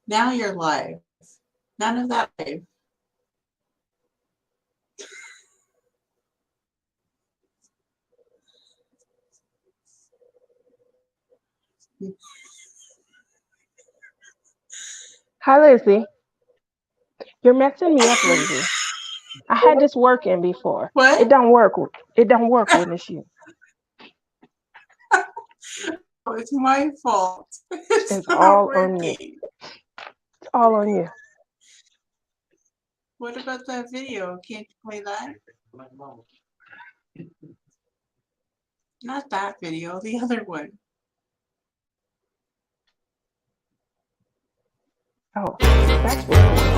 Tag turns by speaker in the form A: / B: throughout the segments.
A: Now you're live. None of that live.
B: Hi, Lizzie. You're messing me up, Lizzie. I had this working before.
A: What?
B: It don't work. It don't work when it's you.
A: Oh, it's my fault. It's
B: It's
A: not
B: all on you.
A: working.
B: It's all on you.
A: What about that video? Can't you play that? Not that video, the other one.
B: Oh, that's what's going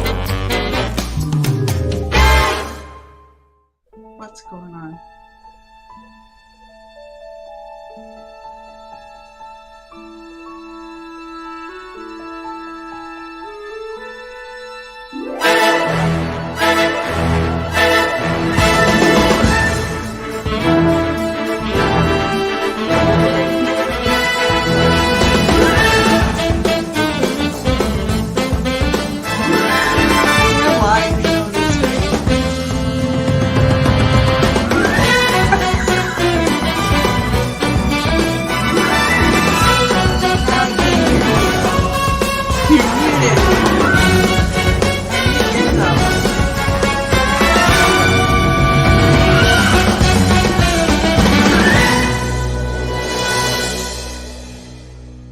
B: on.
A: What's going on?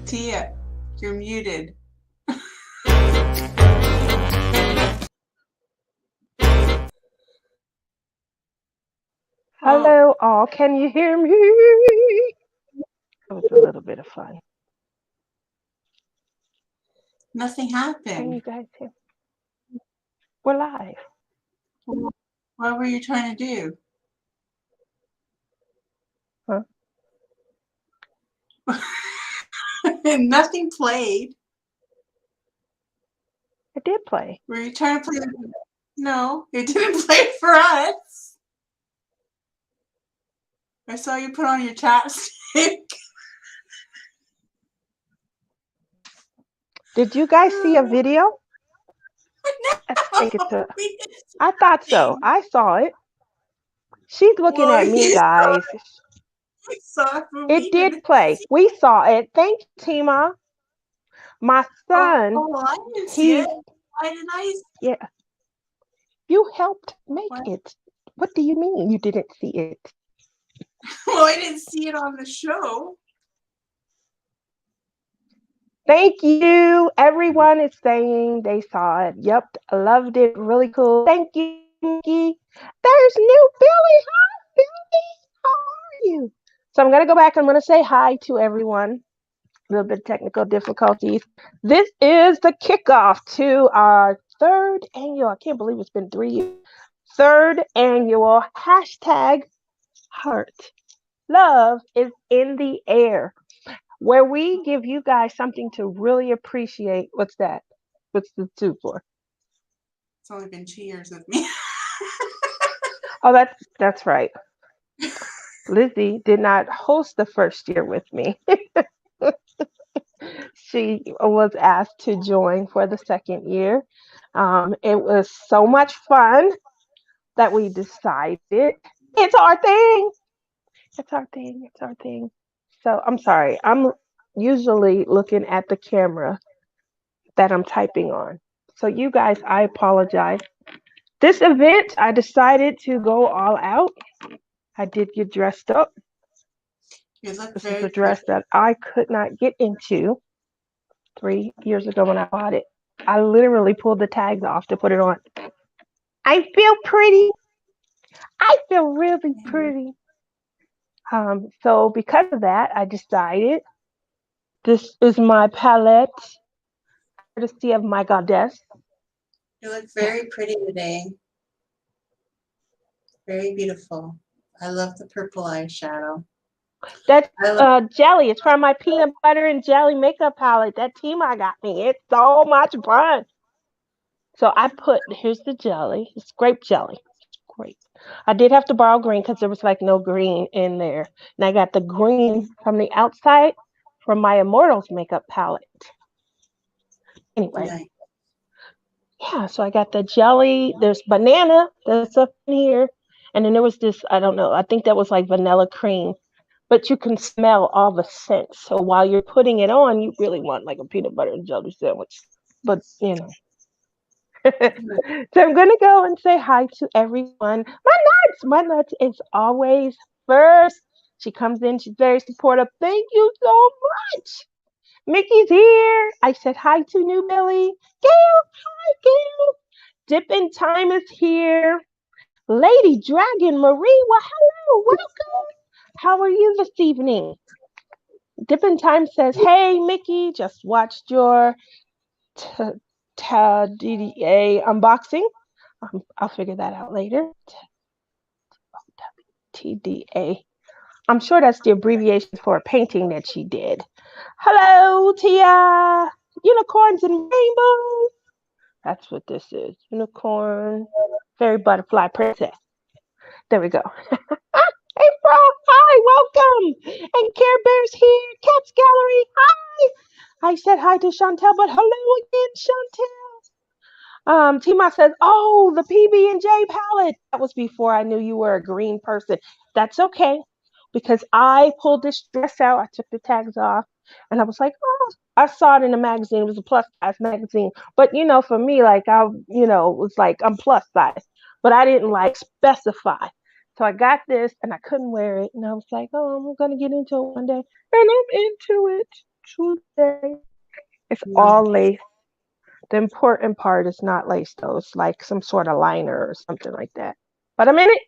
A: Tia, you're muted.
B: Hello, all. Can you hear me? That was a little bit of fun.
A: Nothing
B: Can
A: happened.
B: you guys hear? We're live.
A: What were you trying to do?
B: Huh?
A: Nothing played.
B: I did play.
A: Were you trying to play? No, it didn't play for us. I saw you put on your chapstick.
B: Did you guys see a video? I think it's a. I thought so. I saw it. She's looking
A: Well,
B: at me, guys.
A: We saw it, but
B: It did play. We saw it. Thank you, Tima. My son,
A: I didn't see
B: he,
A: it. Why did I see it?
B: yeah, you helped make
A: What?
B: it. What do you mean you didn't see it?
A: Well, I didn't see it on the show.
B: Thank you. Everyone is saying they saw it. Yep, I loved it. Really cool. Thank you, Mickey. There's new Billy. Hi, Billy. How are you? So I'm going to go back. I'm going to say hi to everyone. A little bit of technical difficulties. This is the kickoff to our third annual. I can't believe it's been 3 years. Third annual hashtag heart. Love is in the air, where we give you guys something to really appreciate. What's that? What's the 2 for?
A: It's only been 2 years with me.
B: Oh, that's right. Lizzie did not host the first year with me. She was asked to join for the second year. It was so much fun that we decided it's our thing. It's our thing. It's our thing. So I'm sorry. I'm usually looking at the camera that I'm typing on. So you guys, I apologize. This event, I decided to go all out. I did get dressed up.
A: You look
B: This
A: very
B: is a dress that I could not get into 3 years ago when I bought it. I literally pulled the tags off to put it on. I feel pretty. I feel really pretty. So because of that, I decided this is my palette, courtesy of my goddess.
A: You look very pretty today. Very beautiful. I love the purple eyeshadow.
B: That's jelly. It's from my peanut butter and jelly makeup palette. That Tima got me. It's so much fun. So I put, here's the jelly. It's grape jelly. It's great. I did have to borrow green because there was like no green in there. And I got the green from the outside from my Immortals makeup palette. Anyway,
A: Nice.
B: yeah, so I got the jelly. There's banana that's up in here. And then there was this, I don't know, I think that was like vanilla cream. But you can smell all the scents. So while you're putting it on, you really want like a peanut butter and jelly sandwich. But, you know. So I'm going to go and say hi to everyone. My nuts is always first. She comes in, she's very supportive. Thank you so much. Mickey's here. I said hi to New Billy. Gail, hi, Gail. Dip in Time is here. Lady Dragon Marie, well, hello, welcome. How are you this evening? Dip in Time says, hey, Mickey, just watched your DDA unboxing. I'll figure that out later. TDA. I'm sure that's the abbreviation for a painting that she did. Hello, Tia. Unicorns and rainbows. That's what this is. Unicorn, fairy butterfly princess. There we go. April, hi, welcome. And Care Bear's here. Cats Gallery, hi. I said hi to Chantel, but hello again, Chantel. Tima says, oh, the PB&J palette. That was before I knew you were a green person. That's okay, because I pulled this dress out. I took the tags off, and I was like, oh, I saw it in a magazine. It was a plus size magazine. But, for me, like, it was like, I'm plus size. But I didn't, like, specify. So I got this, and I couldn't wear it. And I was like, oh, I'm going to get into it one day. And I'm into it today. It's all lace. The important part is not lace, though. It's like some sort of liner or something like that. But I'm in it.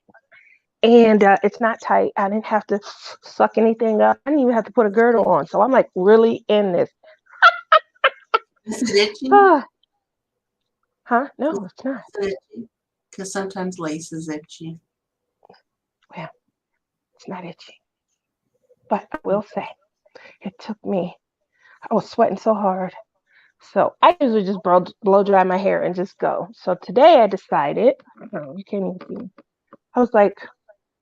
B: And it's not tight. I didn't have to suck anything up. I didn't even have to put a girdle on. So I'm like really in this.
A: Is it itchy?
B: Huh? No, it's not.
A: Because sometimes lace is itchy.
B: Well, it's not itchy. But I will say, it took me, I was sweating so hard. So I usually just blow dry my hair and just go. So today I decided, you can't even see me. I was like,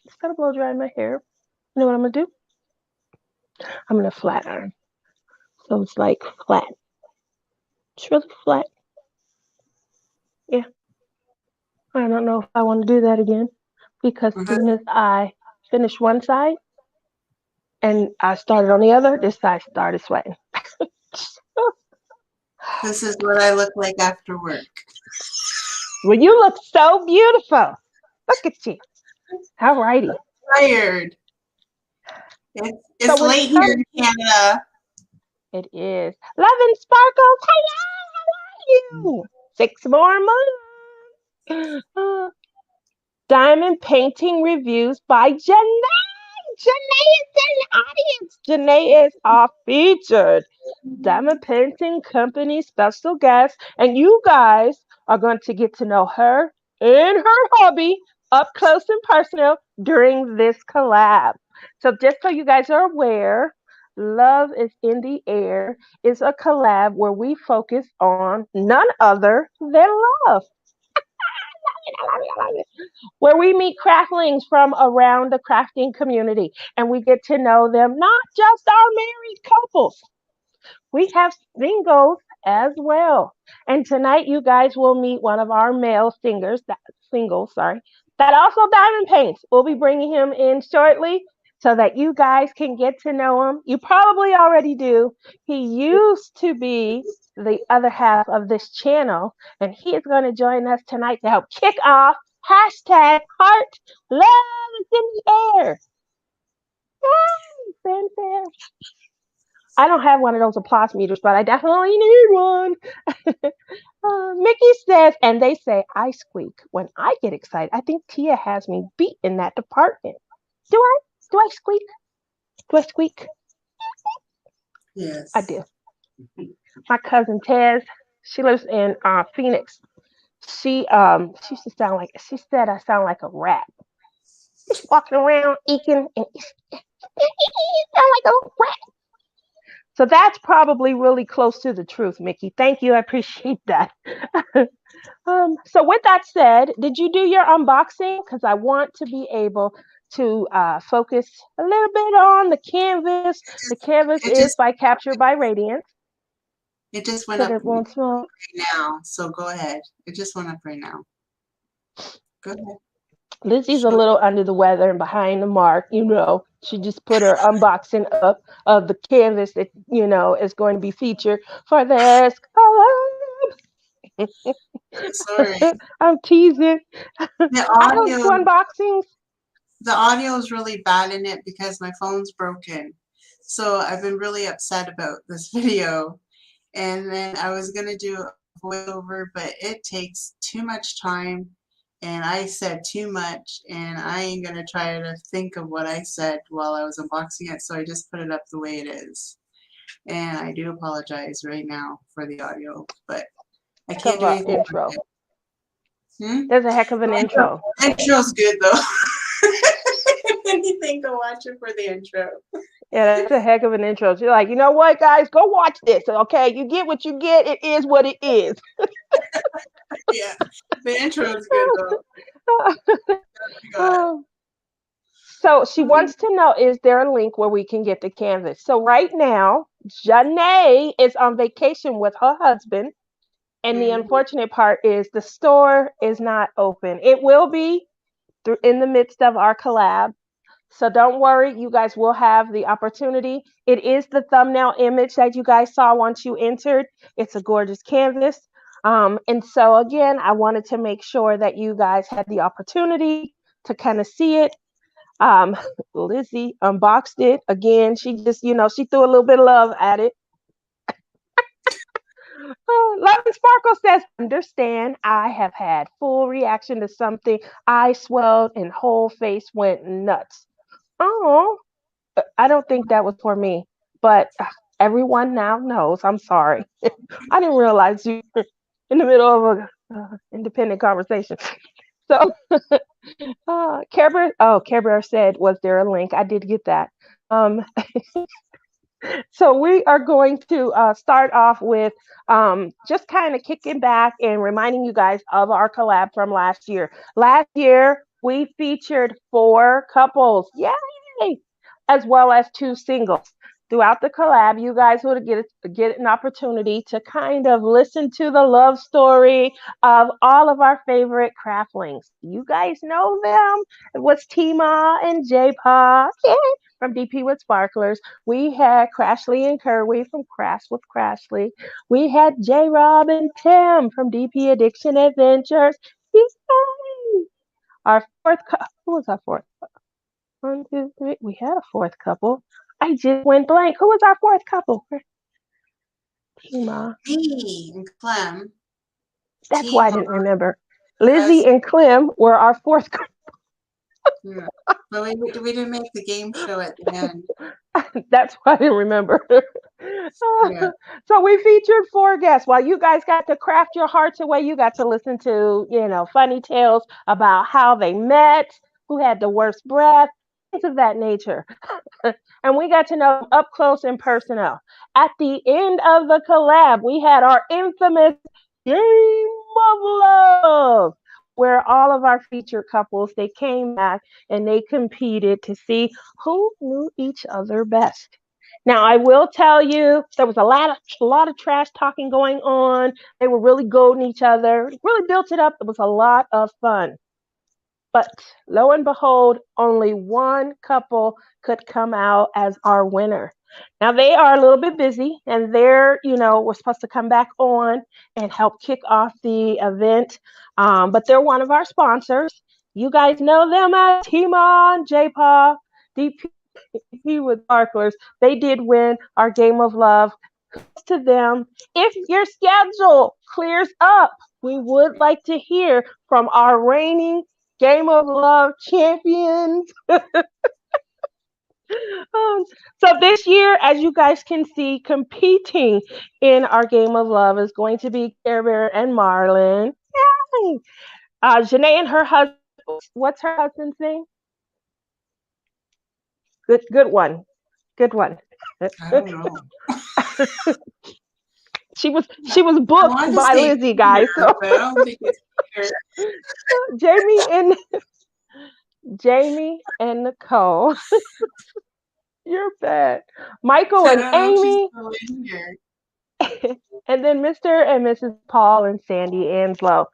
B: instead of blow drying my hair, you know what I'm going to do? I'm going to flat iron. So it's like flat. It's really flat. Yeah. I don't know if I want to do that again, because as soon as I finish one side and I started on the other, this side started sweating.
A: This is what I look like after work.
B: Well, you look so beautiful. Look at you. All righty.
A: Tired. It's
B: So
A: late here in Canada.
B: It is. Love and Sparkles. Hello, how are you? 6 more months. Diamond painting reviews by Janae. Janae is in the audience. Janae is our featured Diamond Painting Company special guest. And you guys are going to get to know her and her hobby up close and personal during this collab. So just so you guys are aware, Love is in the Air is a collab where we focus on none other than love. I love it. Where we meet craftlings from around the crafting community and we get to know them, not just our married couples. We have singles as well. And tonight you guys will meet one of our male singles, that also diamond paints. We'll be bringing him in shortly so that you guys can get to know him. You probably already do. He used to be the other half of this channel, and he is going to join us tonight to help kick off hashtag heart love is in the air. Yay, fanfare. I don't have one of those applause meters, but I definitely need one. Mickey says, and they say I squeak when I get excited. I think Tia has me beat in that department. Do I squeak? Do I squeak?
A: Yes.
B: I do. My cousin Tez, she lives in Phoenix. She used to sound like, she said I sound like a rat. Just walking around eking and sound like a rat. So that's probably really close to the truth, Mickey. Thank you. I appreciate that. So with that said, did you do your unboxing? Because I want to be able to focus a little bit on the canvas. The canvas is by Captured by Radiance.
A: It just went
B: So
A: up
B: that won't smoke.
A: right now. So go ahead. It just went up right now. Go ahead.
B: Lizzie's a
A: Show.
B: little under the weather and behind the mark, you know. She just put her unboxing up of the canvas that, you know, is going to be featured for this collab.
A: Sorry.
B: I'm teasing.
A: The
B: I don't do
A: audio
B: unboxings.
A: the audio is really bad in it because my phone's broken. So I've been really upset about this video. And then I was gonna do a voiceover, but it takes too much time and I said too much and I ain't gonna try to think of what I said while I was unboxing it, so I just put it up the way it is. And I do apologize right now for the audio, but I
B: Heck
A: can't
B: of
A: do
B: a
A: anything about
B: intro.
A: it. Hmm?
B: There's a heck of an intro.
A: Intro's good though. Anything to watch it for the intro.
B: Yeah, that's a heck of an intro. She's like, you know what, guys, go watch this. Okay, you get what you get. It is what it is.
A: Yeah, the intro is good though. God.
B: So she wants to know, is there a link where we can get the canvas? So right now, Janae is on vacation with her husband. And the unfortunate part is the store is not open. It will be in the midst of our collab. So don't worry, you guys will have the opportunity. It is the thumbnail image that you guys saw once you entered. It's a gorgeous canvas. And so again, I wanted to make sure that you guys had the opportunity to kind of see it. Um, Lizzie unboxed it again. She just, you know, she threw a little bit of love at it. Love and Sparkle says, understand, I have had full reaction to something. I swelled and whole face went nuts. Oh, I don't think that was for me, but everyone now knows. I'm sorry. I didn't realize you were in the middle of a independent conversation. So, Care Bear said, was there a link? I did get that. So we are going to start off with just kind of kicking back and reminding you guys of our collab from last year. Last year, we featured 4 couples. Yay! As well as 2 singles. Throughout the collab, you guys would get an opportunity to kind of listen to the love story of all of our favorite craftlings. You guys know them. It was Tima and J-Pa from DP with Sparklers. We had Crashly and Kerwin from Crash with Crashly. We had J Rob and Tim from DP Addiction Adventures. Yay! Our fourth who was our fourth? 1, 2, 3. We had a fourth couple. I just went blank. Who was our fourth couple? Tima.
A: Me and Clem.
B: That's why I didn't remember.
A: Has,
B: Lizzie and Clem were our fourth couple.
A: yeah. But we didn't make the game show at the end.
B: That's why I didn't remember.
A: Yeah.
B: So we featured 4 guests. While you guys got to craft your hearts away, you got to listen to, you know, funny tales about how they met, who had the worst breath, things of that nature. And we got to know up close and personal. At the end of the collab, we had our infamous Game of Love, where all of our featured couples, they came back and they competed to see who knew each other best. Now, I will tell you, there was a lot of trash talking going on. They were really goading each other, really built it up. It was a lot of fun. But lo and behold, only one couple could come out as our winner. Now they are a little bit busy and they're, you know, we're supposed to come back on and help kick off the event. But they're one of our sponsors. You guys know them as Timon, J-Pa, DP with Sparklers. They did win our Game of Love. To them, if your schedule clears up, we would like to hear from our reigning Game of Love champions. So this year, as you guys can see, competing in our Game of Love is going to be Care Bear and Marlon. Yay! Janae and her husband, what's her husband's name? Good one. Good one.
A: I don't know.
B: She was booked by Lizzie, guys.
A: Peter, but I don't think it's Peter.
B: Jamie and Nicole. You're bad. Michael and Amy. And then Mr. and Mrs. Paul and Sandy Anslow.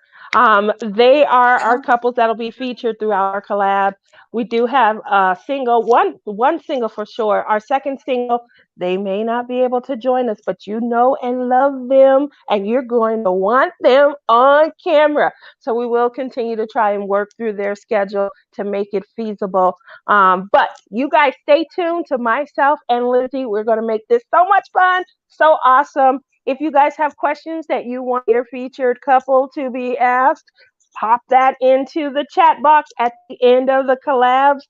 B: They are our couples that'll be featured throughout our collab. We do have a single, one single for sure. Our second single, they may not be able to join us, but you know and love them, and you're going to want them on camera. So we will continue to try and work through their schedule to make it feasible. But you guys stay tuned to myself and Lizzie. We're going to make this so much fun, so awesome. If you guys have questions that you want your featured couple to be asked, pop that into the chat box at the end of the collabs.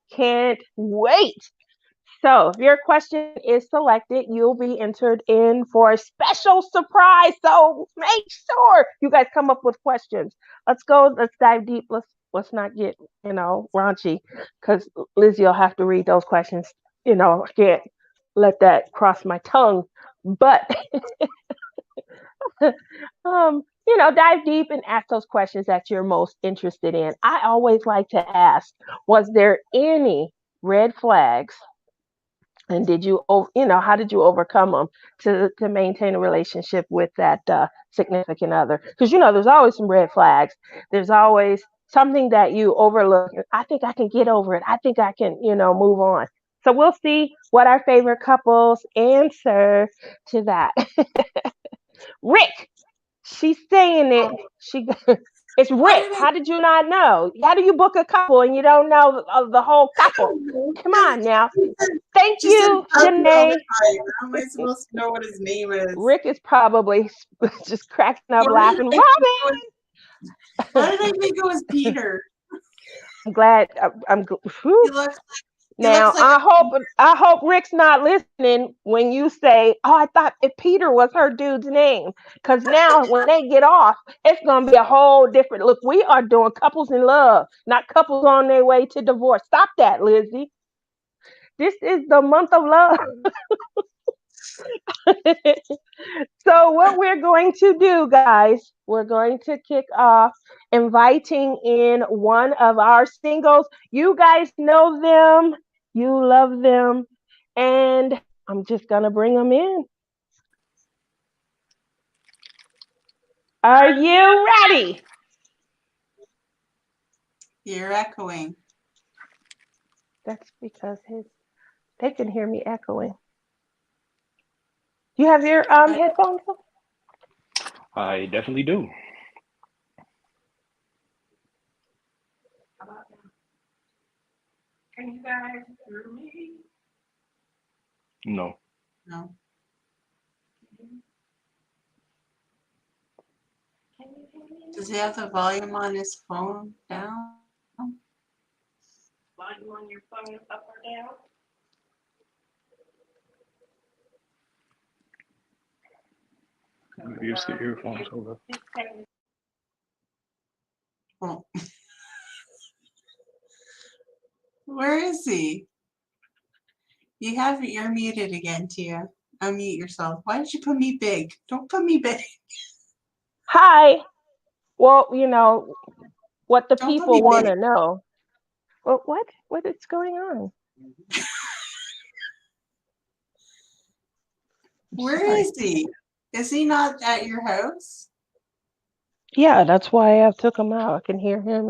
B: Can't wait. So if your question is selected, you'll be entered in for a special surprise. So make sure you guys come up with questions. Let's go. Let's dive deep. Let's not get, raunchy, because Lizzie will have to read those questions. I can't let that cross my tongue. But dive deep and ask those questions that you're most interested in. I always like to ask, was there any red flags? And how did you overcome them to maintain a relationship with that significant other? Because, there's always some red flags. There's always something that you overlook. I think I can get over it. I think I can, move on. So we'll see what our favorite couples answer to that. Rick, she's saying it. It's Rick. How did you not know? How do you book a couple and you don't know the whole couple? Come on now. Thank you, Janae.
A: How am I supposed to know what his name is?
B: Rick is probably just cracking up laughing. Robin!
A: Why did I think it was Peter?
B: I'm glad.
A: He looks
B: now
A: like
B: I hope Rick's not listening when you say, "Oh, I thought if Peter was her dude's name," because now when they get off, it's gonna be a whole different look. We are doing couples in love, not couples on their way to divorce. Stop that, Lizzie. This is the month of love. So what we're going to do, guys, we're going to kick off inviting in one of our singles. You guys know them, you love them, and I'm just going to bring them in. Are you ready?
A: You're echoing.
B: That's because they can hear me echoing. You have your headphones on?
C: I definitely do.
B: Can you guys hear me?
C: No.
A: No. Does he have the volume on his phone down?
B: Volume on your phone up or down?
C: Use the earphones over.
A: Oh. Where is he? You're muted again, Tia. Unmute yourself. Why did you put me big? Don't put me big.
B: Hi. Well, what the
A: Don't put
B: people
A: me
B: want
A: big.
B: to know. Well, what is going on?
A: Where is he? Is he not at your house?
B: Yeah, that's why I took him out. I can hear him,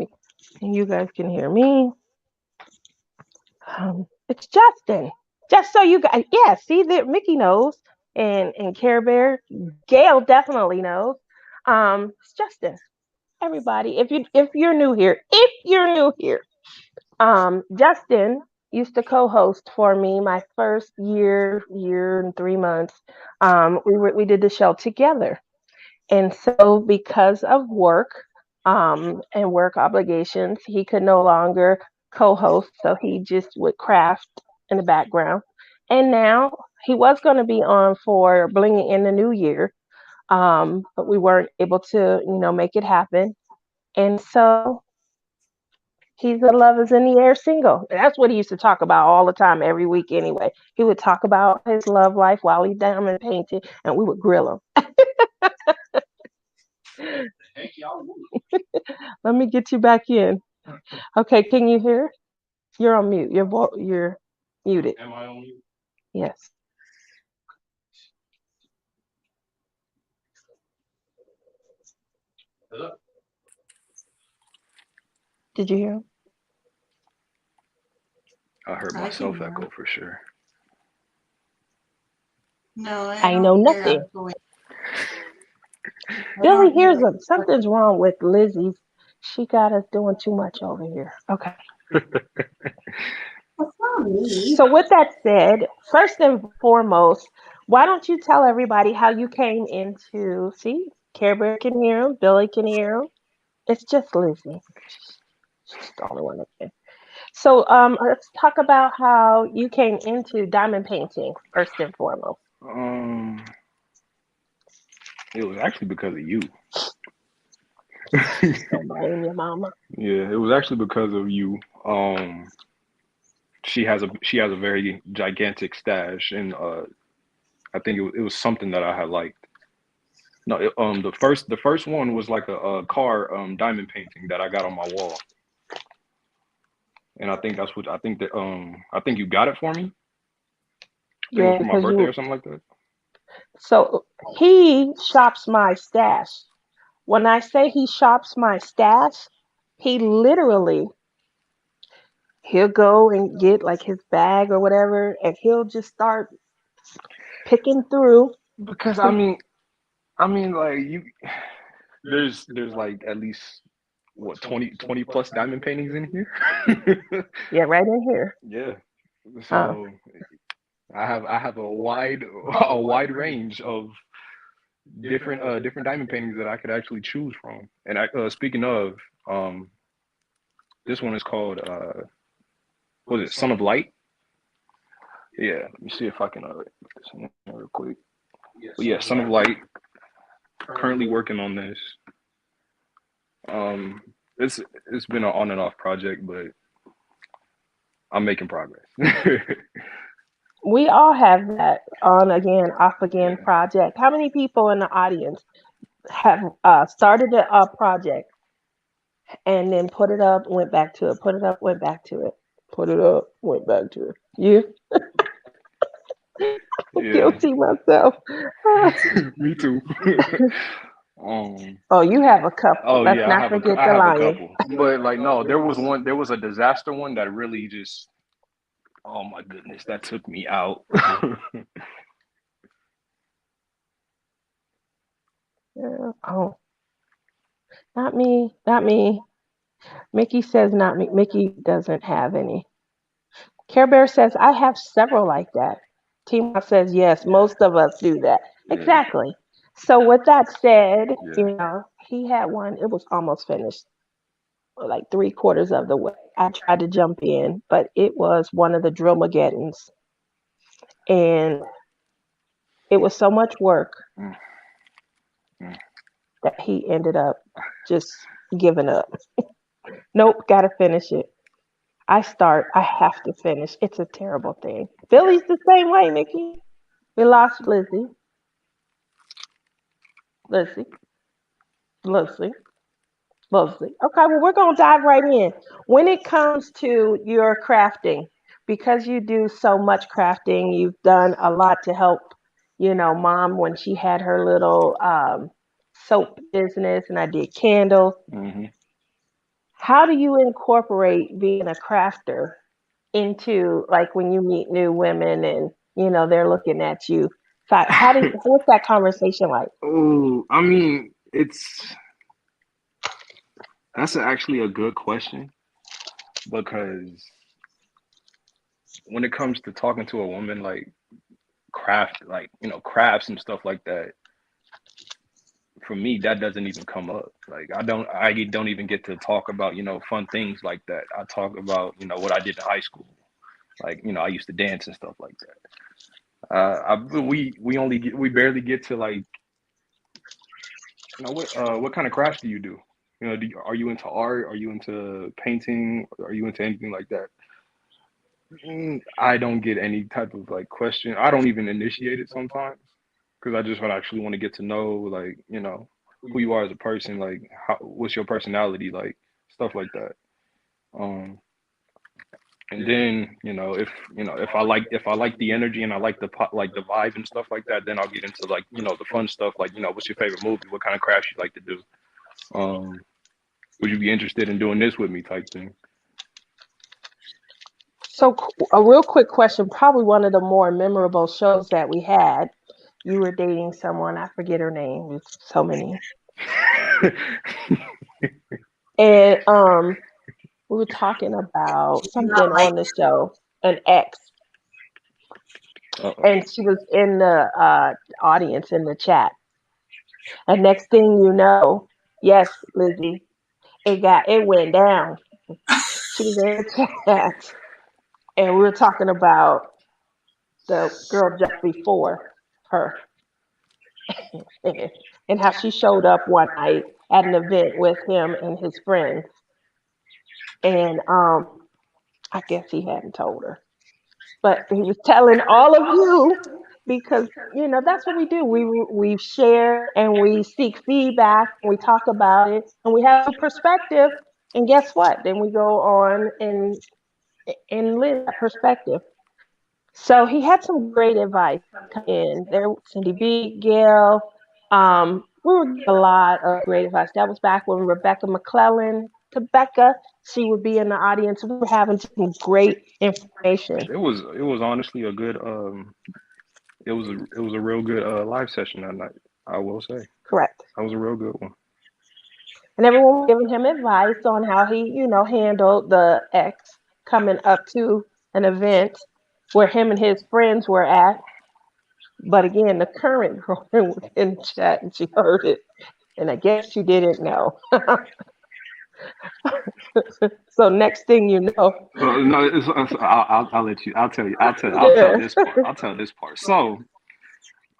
B: and you guys can hear me. It's Justin. Just so you guys, yeah, see that Mickey knows, and Care Bear, Gail definitely knows. It's Justin. Everybody, if you're new here, Justin used to co-host for me my first year and 3 months. We did the show together. And so because of work and work obligations, he could no longer co-host. So he just would craft in the background. And now he was going to be on for Blinging in the New Year, but we weren't able to, make it happen. And so he's a Love is in the Air single. That's what he used to talk about all the time, every week anyway. He would talk about his love life while he diamond painted, and we would grill him. Let me get you back in. Okay, can you hear? You're on mute. You're muted.
C: Am I on mute?
B: Yes. Did you hear him?
C: I heard
A: I can
C: myself
A: hear
C: echo
A: him.
C: for sure.
A: No, I
B: I know
A: don't hear
B: nothing.
A: echoing. I
B: Billy
A: don't hear
B: hears
A: it.
B: him. Something's wrong with Lizzie's. She got us doing too much over here. Okay.
A: That's not me.
B: So with that said, first and foremost, why don't you tell everybody how you came into, see, Care Bear can hear him, Billy can hear him. It's just Lizzie. She's the only one that can. So let's talk about how you came into diamond painting first and foremost.
C: Um, it was actually because of you.
B: Don't blame your mama.
C: Yeah, it was actually because of you. She has a very gigantic stash, and I think it was something that I had liked. No, the first one was like a car diamond painting that I got on my wall, and I think that's what I think you got it for me. I think it was
B: Yeah,
C: for my
B: because
C: birthday
B: you.
C: or something like that.
B: So he shops my stash. When I say he shops my stash, he literally he'll go and get like his bag or whatever, and he'll just start picking through.
C: Because I mean, like there's like at least what 20 plus diamond paintings in here.
B: Yeah, right in here.
C: Yeah.
B: Uh,
C: So I have a wide range of different diamond paintings that I could actually choose from. And speaking of, um, this one is called what is it, Son of Light? Yeah, let me see if I can put this in there real quick. But yeah, Son of Light. Currently working on this. Um, it's been an on and off project, but I'm making progress.
B: we all have that on again, off again
C: Yeah,
B: project. How many people in the audience have started a project and then put it up, went back to it, put it up, went back to it, put it up, went back to it? You
C: yeah,
B: guilty myself.
C: me too. um,
B: Oh, you have a couple.
C: oh
B: Let's
C: yeah,
B: not forget
C: I
B: the
C: have a
B: lion.
C: couple, but like no, there was a disaster one that really just, oh my goodness, that took me out.
B: Yeah. Oh, not me, not me. Mickey says not me. Mickey doesn't have any. Care Bear says I have several like that. Tima says yes, most of us do that.
C: Yeah,
B: Exactly. So with that said,
C: yeah.
B: he had one. It was almost finished, like 3/4 of the way. I tried to jump in, but it was one of the Drillmageddons, and it was so much work
C: Mm, mm.
B: that he ended up just giving up. Nope, gotta finish it. I have to finish. It's a terrible thing. Billy's the same way, Mickey. We lost Lizzie. Lizzie. Lizzie. Lizzie. Okay, well, we're going to dive right in. When it comes to your crafting, because you do so much crafting, you've done a lot to help, mom when she had her little soap business, and I did candles.
C: Hmm.
B: How do you incorporate being a crafter into like when you meet new women and they're looking at you? So what's that conversation like?
C: Oh, I mean, that's actually a good question because when it comes to talking to a woman, like crafts and stuff like that, for me, that doesn't even come up. Like I don't even get to talk about, fun things like that. I talk about, what I did in high school. Like, I used to dance and stuff like that. We barely get to like, what kind of crafts do you do? Are you into art? Are you into painting? Are you into anything like that? I don't get any type of like question. I don't even initiate it sometimes because I just actually want to get to know, like, who you are as a person, like what's your personality, like stuff like that. Um, and then if I like the energy and I like the vibe and stuff like that, then I'll get into like the fun stuff, like what's your favorite movie, what kind of crafts you like to do. Would you be interested in doing this with me type thing?
B: So, a real quick question, probably one of the more memorable shows that we had. You were dating someone, I forget her name, there's so many. And we were talking about something
A: Not like
B: on the show, an ex,
C: Uh-oh.
B: and she was in the audience in the chat. And next thing you know, yes, Lizzie, it went down. She was in the chat, and we were talking about the girl just before her and how she showed up one night at an event with him and his friends. And I guess he hadn't told her, but he was telling all of you because that's what we do. We share and we seek feedback and we talk about it and we have a perspective. And guess what? Then we go on and live that perspective. So he had some great advice come in. There, Cindy B, Gail. We were getting a lot of great advice. That was back when Rebecca McClellan, Rebecca, she would be in the audience. We were having some great information.
C: It was honestly a good it was a real good live session that night. I will say
B: Correct.
C: that was a real good one.
B: And everyone was giving him advice on how he, handled the ex coming up to an event where him and his friends were at. But again, the current girlfriend was in the chat and she heard it. And I guess she didn't know. So next thing you know.
C: No, I'll let you. I'll tell you. I'll tell
B: Yeah.
C: this part. I'll tell this part. So,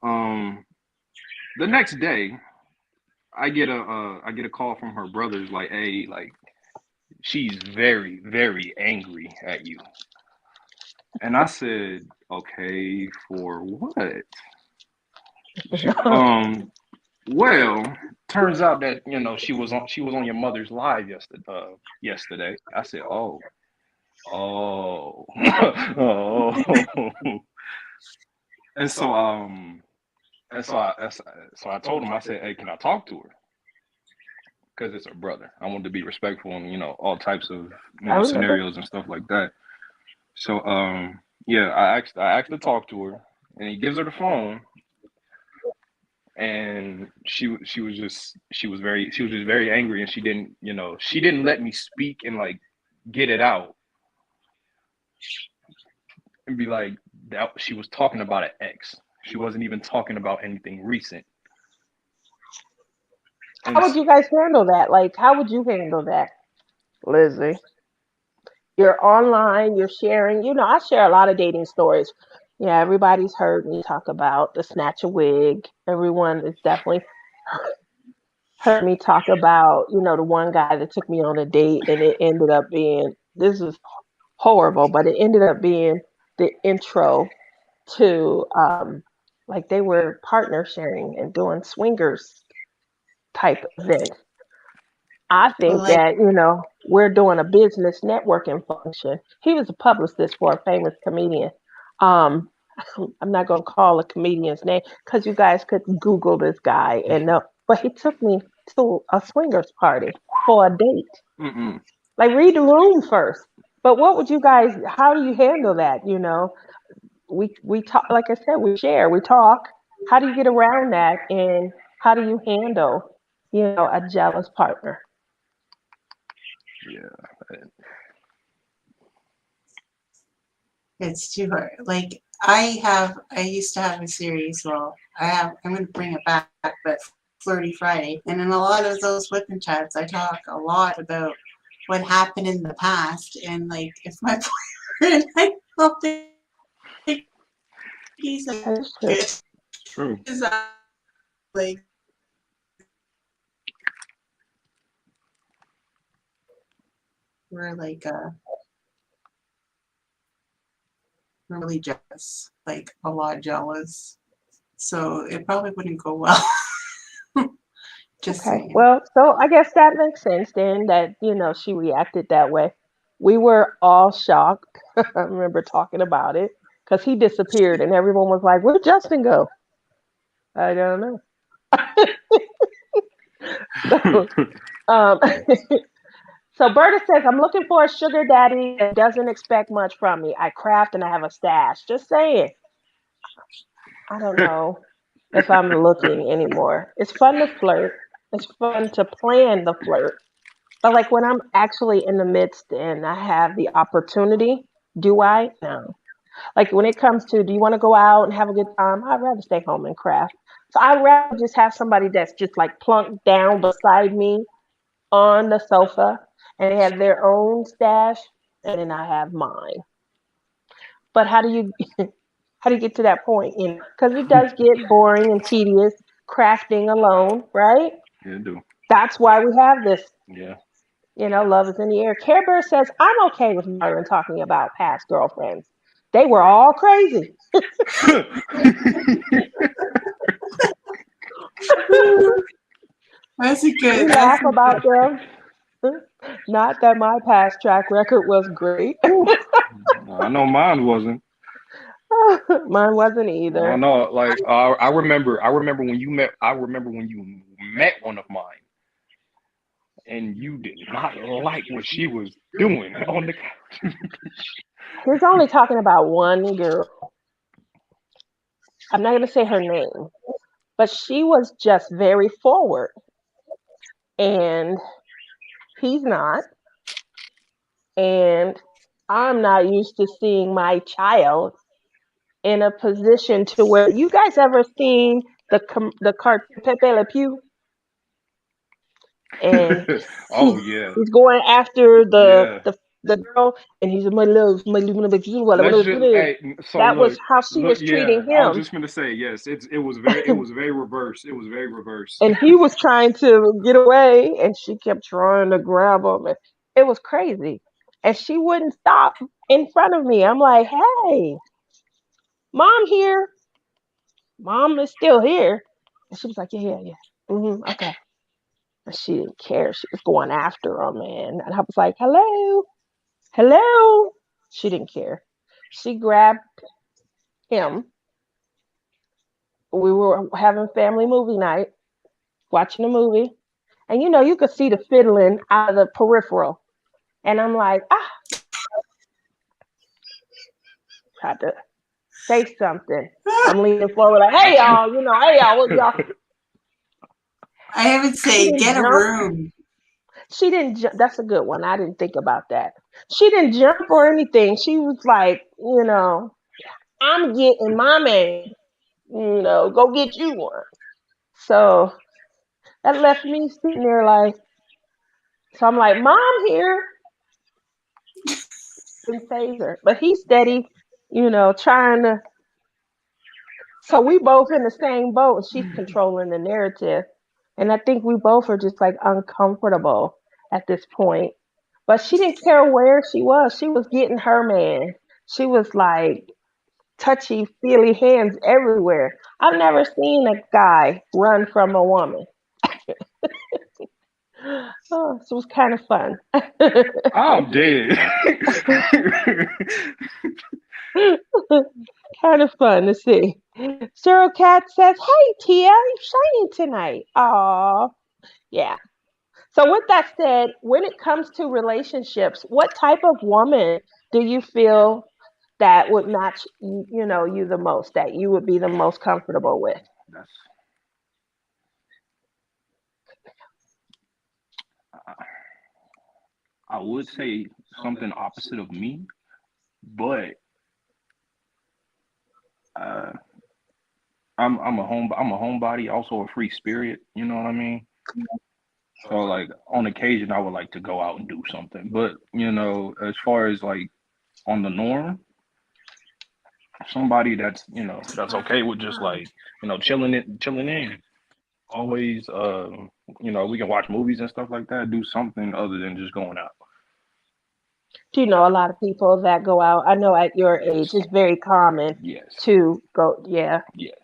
C: the next day, I get a call from her brothers like, hey, like she's very, very angry at you. And I said, okay, for what? Well, turns out that she was on your mother's live yesterday. I said, oh, oh. And so I told him, I said, hey, can I talk to her? Because it's her brother. I wanted to be respectful and all types of scenarios and stuff like that. So yeah, I asked to talk to her, and he gives her the phone, and she was just very angry, and she didn't let me speak and like get it out and be like that. She was talking about an ex. She wasn't even talking about anything recent.
B: How would you guys handle that? Like, how would you handle that, Lizzie? You're online, you're sharing. I share a lot of dating stories. Yeah, everybody's heard me talk about the snatch a wig. Everyone is definitely heard me talk about, the one guy that took me on a date and it ended up being, this is horrible, but it ended up being the intro to, like they were partner sharing and doing swingers type events. I think
A: like
B: that, we're doing a business networking function. He was a publicist for a famous comedian. Um, I'm not going to call a comedian's name because you guys could Google this guy and know. But he took me to a swingers party for a date.
C: Mm-mm.
B: Like, read the room first. But what would you guys, how do you handle that? We talk, like I said, we share, we talk. How do you get around that? And how do you handle, a jealous partner?
C: Yeah.
A: it's too hard. Like I used to have a series. Well, I'm going to bring it back, but Flirty Friday. And in a lot of those whipping chats, I talk a lot about what happened in the past. And like, if my boyfriend, I don't think he's a
B: That is true.
A: good.
C: True.
A: Like, we're like, really jealous, like a lot jealous. So it probably wouldn't go well. Just
B: Okay.
A: saying.
B: Well, so I guess that makes sense then that, she reacted that way. We were all shocked. I remember talking about it because he disappeared and everyone was like, where'd Justin go? I don't know. So, um, so Berta says, I'm looking for a sugar daddy that doesn't expect much from me. I craft and I have a stash. Just saying. I don't know if I'm looking anymore. It's fun to flirt. It's fun to plan the flirt. But like when I'm actually in the midst and I have the opportunity, do I? No. Like when it comes to, do you want to go out and have a good time? I'd rather stay home and craft. So I'd rather just have somebody that's just like plunked down beside me on the sofa and they have their own stash and then I have mine. But how do you how do you get to that point? You know, because it does get boring and tedious crafting alone, right?
C: Yeah, do.
B: That's why we have this.
C: Yeah.
B: You know, love is in the air. Care Bear says, I'm okay with Myron talking about past girlfriends. They were all crazy.
A: That's a
B: We
A: good. That's
B: laugh
A: a
B: about
A: good.
B: them. Not that my past track record was great.
C: I know mine wasn't.
B: Mine wasn't
C: I
B: either.
C: know, like I remember. I remember when you met. I remember when you met one of mine, and you did not like what she was doing on the couch.
B: He's only talking about one girl. I'm not going to say her name, but she was just very forward. And he's not. And I'm not used to seeing my child in a position to where you guys ever seen the cartoon Pepe Le Pew, and
C: Oh yeah,
B: he's going after
C: yeah.
B: the girl, and he's my love, my love,
C: Let's just hey. So
B: that was
C: look,
B: how she
C: look.
B: was
C: Yeah,
B: treating
C: I was
B: him,
C: just gonna say yes. It was very reverse. It was very reverse.
B: and he was trying to get away, and she kept trying to grab him, and it was crazy, and she wouldn't stop in front of me. I'm like, hey, mom here, mom is still here, and she was like, yeah. Okay. And she didn't care. She was going after him, man. And I was like, hello, hello. She didn't care. She grabbed him. We were having family movie night, watching a movie. And you know, you could see the fiddling out of the peripheral. And I'm like, tried to say something. I'm leaning forward like, hey y'all, what y'all.
A: I haven't
B: She
A: say
B: didn't
A: get a
B: jump.
A: room.
B: She didn't jump. That's a good one. I didn't think about that. She didn't jump or anything. She was like, I'm getting my man. Go get you one. So that left me sitting there like, so I'm like, mom here. Didn't phase her. But he's steady, trying to. So we both in the same boat and she's controlling the narrative. And I think we both are just like uncomfortable at this point. But she didn't care where she was. She was getting her man. She was like touchy feely hands everywhere. I've never seen a guy run from a woman. Oh, so it was kind of fun.
C: I'm dead.
B: Kind of fun to see. Cyril Cat says, hey, Tia, you're shining tonight. Aw, yeah. So with that said, when it comes to relationships, what type of woman do you feel that would match, you the most, that you would be the most comfortable with?
C: That's. I would say something opposite of me, but uh, I'm a homebody, also a free spirit. You know what I mean? So like on occasion, I would like to go out and do something, but as far as like on the norm, somebody that's okay with just like chilling in. Always, we can watch movies and stuff like that. Do something other than just going out.
B: Do you know a lot of people that go out? I know at your age,
C: Yes,
B: it's very common
C: yes,
B: to go, yeah.
C: yes.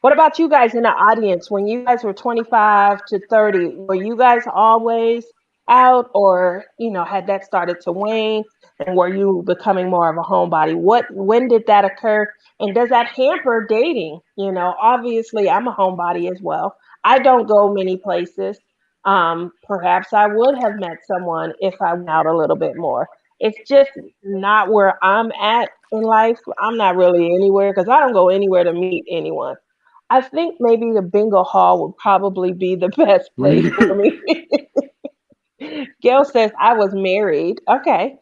B: What about you guys in the audience? When you guys were 25 to 30, were you guys always out or, had that started to wane and were you becoming more of a homebody? When did that occur? And does that hamper dating? Obviously I'm a homebody as well. I don't go many places. Perhaps I would have met someone if I went out a little bit more. It's just not where I'm at in life. I'm not really anywhere because I don't go anywhere to meet anyone. I think maybe the bingo hall would probably be the best place for me. Gail says I was married. Okay.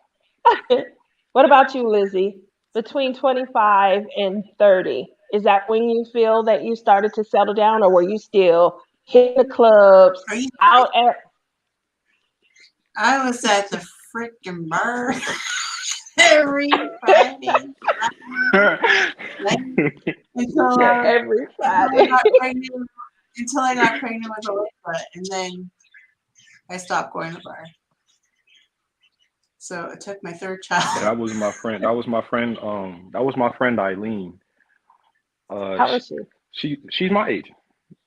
B: What about you, Lizzie? Between 25 and 30, is that when you feel that you started to settle down, or were you still hitting the clubs,
A: Are you?
B: out at
A: I was at the freaking bar every Friday night until
B: yeah,
A: I,
B: every
A: until I
B: Friday?
A: got pregnant. Until I got pregnant with Alyssa, and then I stopped going to the bar. So I took my third child.
C: That was my friend. That was my friend. That was my friend Eileen.
B: How
C: She,
B: is she?
C: she's my age,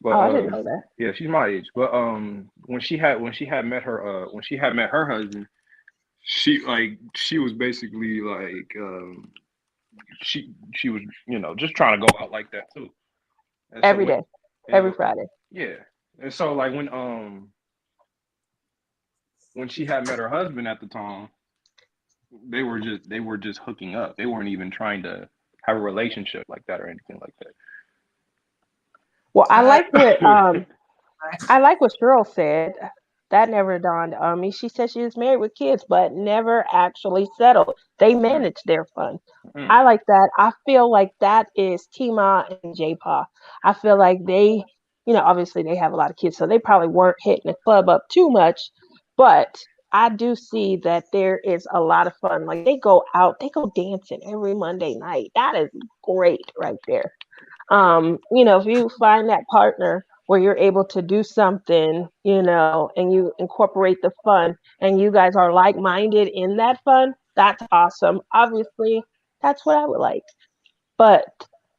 C: but
B: Oh, I didn't know that.
C: yeah, she's my age. But when she had met her husband, she was basically like she was just trying to go out like that too. And so
B: Every day, every Friday.
C: yeah, and so like when she had met her husband at the time, they were just hooking up. They weren't even trying to have a relationship like that or anything like
B: Well,
C: that.
B: I like what Cheryl said. That never dawned on me. She said she was married with kids, but never actually settled. They
C: Mm,
B: manage their fun.
C: mm,
B: I like that. I feel like that is Tima and J-Pa. I feel like they, obviously they have a lot of kids, so they probably weren't hitting the club up too much. But I do see that there is a lot of fun. Like they go out, they go dancing every Monday night. That is great right there. If you find that partner where you're able to do something, and you incorporate the fun and you guys are like-minded in that fun, that's awesome. Obviously, that's what I would like. But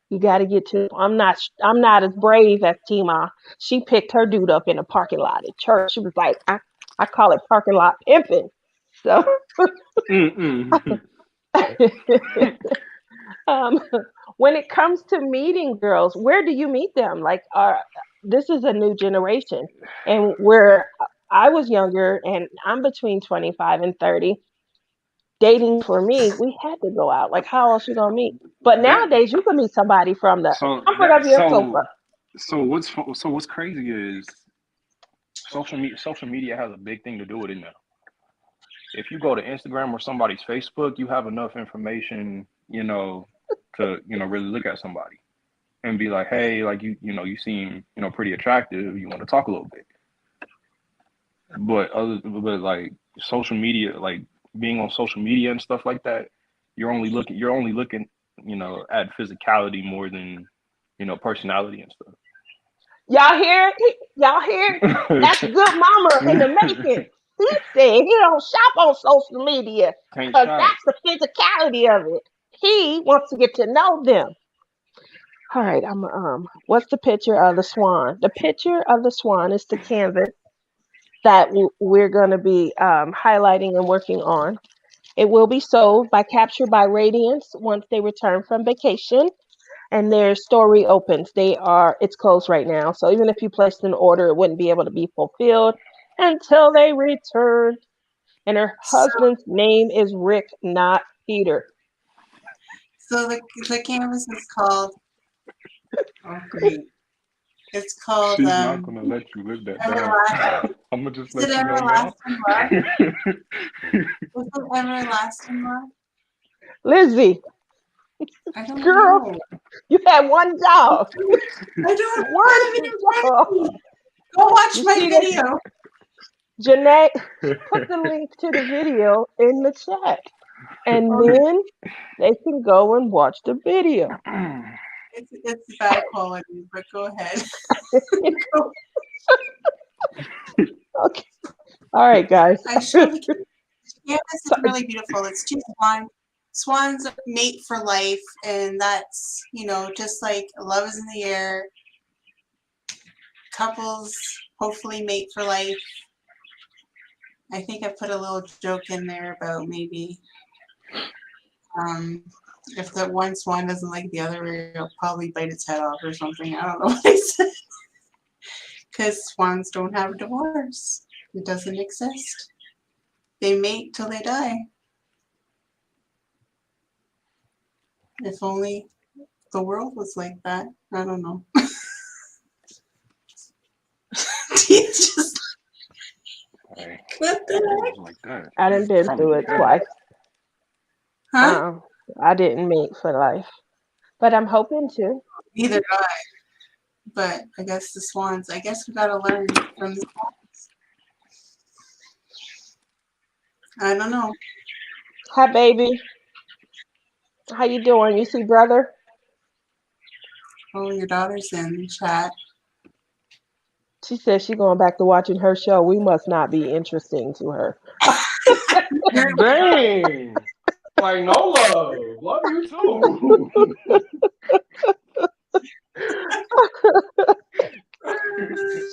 B: you got to get to I'm not as brave as Tima. She picked her dude up in a parking lot at church. She was like, I call it parking lot pimping. So
C: mm.
B: um, when it comes to meeting girls, where do you meet them? Like, this is a new generation, and where I was younger, and I'm between 25 and 30. Dating for me, we had to go out. Like, how else you gonna meet? But
C: That
B: nowadays, you can meet somebody from the
C: so
B: comfort
C: that
B: of your sofa.
C: so what's crazy is social media has a big thing to do with it now. If you go to Instagram or somebody's Facebook, you have enough information, to really look at somebody and be like, hey, like you seem pretty attractive. You want to talk a little bit. But like social media, like being on social media and stuff like that, you're only looking at physicality more than personality and
B: Y'all hear it? Y'all hear it? That's
C: stuff.
B: good mama in the making. He said he don't shop on social media
C: Can't
B: because
C: shop.
B: that's the physicality of it. He wants to get to know them. All right, what's the picture of the swan? The picture of the swan is the canvas that we're going to be highlighting and working on. It will be sold by Capture by Radiance once they return from vacation and their store reopens. It's closed right now. So even if you placed an order, it wouldn't be able to be fulfilled until they return. And her
A: So,
B: husband's name is Rick, not Peter.
A: so the canvas is called. Oh, great! It's called
C: She's not gonna let you live that down.
A: Everlasting.
C: I'm gonna just
A: Is it
C: let you know now.
A: Everlasting Love? Is it Everlasting Love?
B: Lizzie,
A: I don't
B: girl,
A: know.
B: you had one job.
A: I don't have it
B: One
A: in front
B: job.
A: of me. Go watch
B: You
A: my
B: see that,
A: video.
B: Jeanette? Put the link to the video in the chat, and
A: Okay.
B: then they can go and watch the video.
A: It's bad quality, but go ahead. Go.
B: Okay. All right, guys.
A: I showed the canvas is really beautiful. It's two swans. Swans mate for life, and that's just like love is in the air. Couples hopefully mate for life. I think I put a little joke in there about maybe if the one swan doesn't like the other, it'll probably bite its head off or something. I don't know what I said. Because swans don't have divorce. It doesn't exist. They mate till they die. If only the world was like that. I don't know. Just
C: Hey,
A: what the heck?
C: like that.
B: I done been
C: Probably
B: through it
C: yeah.
B: twice.
A: Huh?
B: I didn't mate for life, but I'm hoping to.
A: Neither do I. But I guess the swans. I guess we gotta learn from the swans. I don't know.
B: Hi, baby. How you doing? You see, brother?
A: Oh, your daughter's in the chat.
B: She says she's going back to watching her show. We must not be interesting to her.
C: Dang. Like no love. Love you too.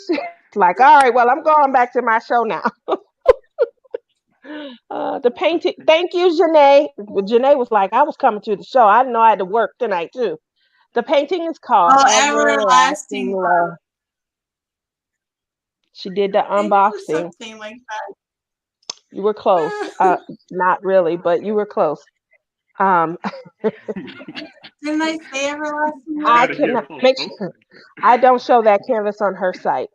B: She's like, all right, well, I'm going back to my show now. The painting. Thank you, Janae. Janae was like, I was coming to the show. I didn't know I had to work tonight too. The painting is called
A: Oh,
B: Everlasting
A: everlasting
B: Love.
A: love.
B: She did the
A: I think it was
B: unboxing.
A: something like that.
B: You were close. Not really, but you were close.
A: Didn't I say everlasting love?
B: I cannot make sure. I don't show that canvas on her site.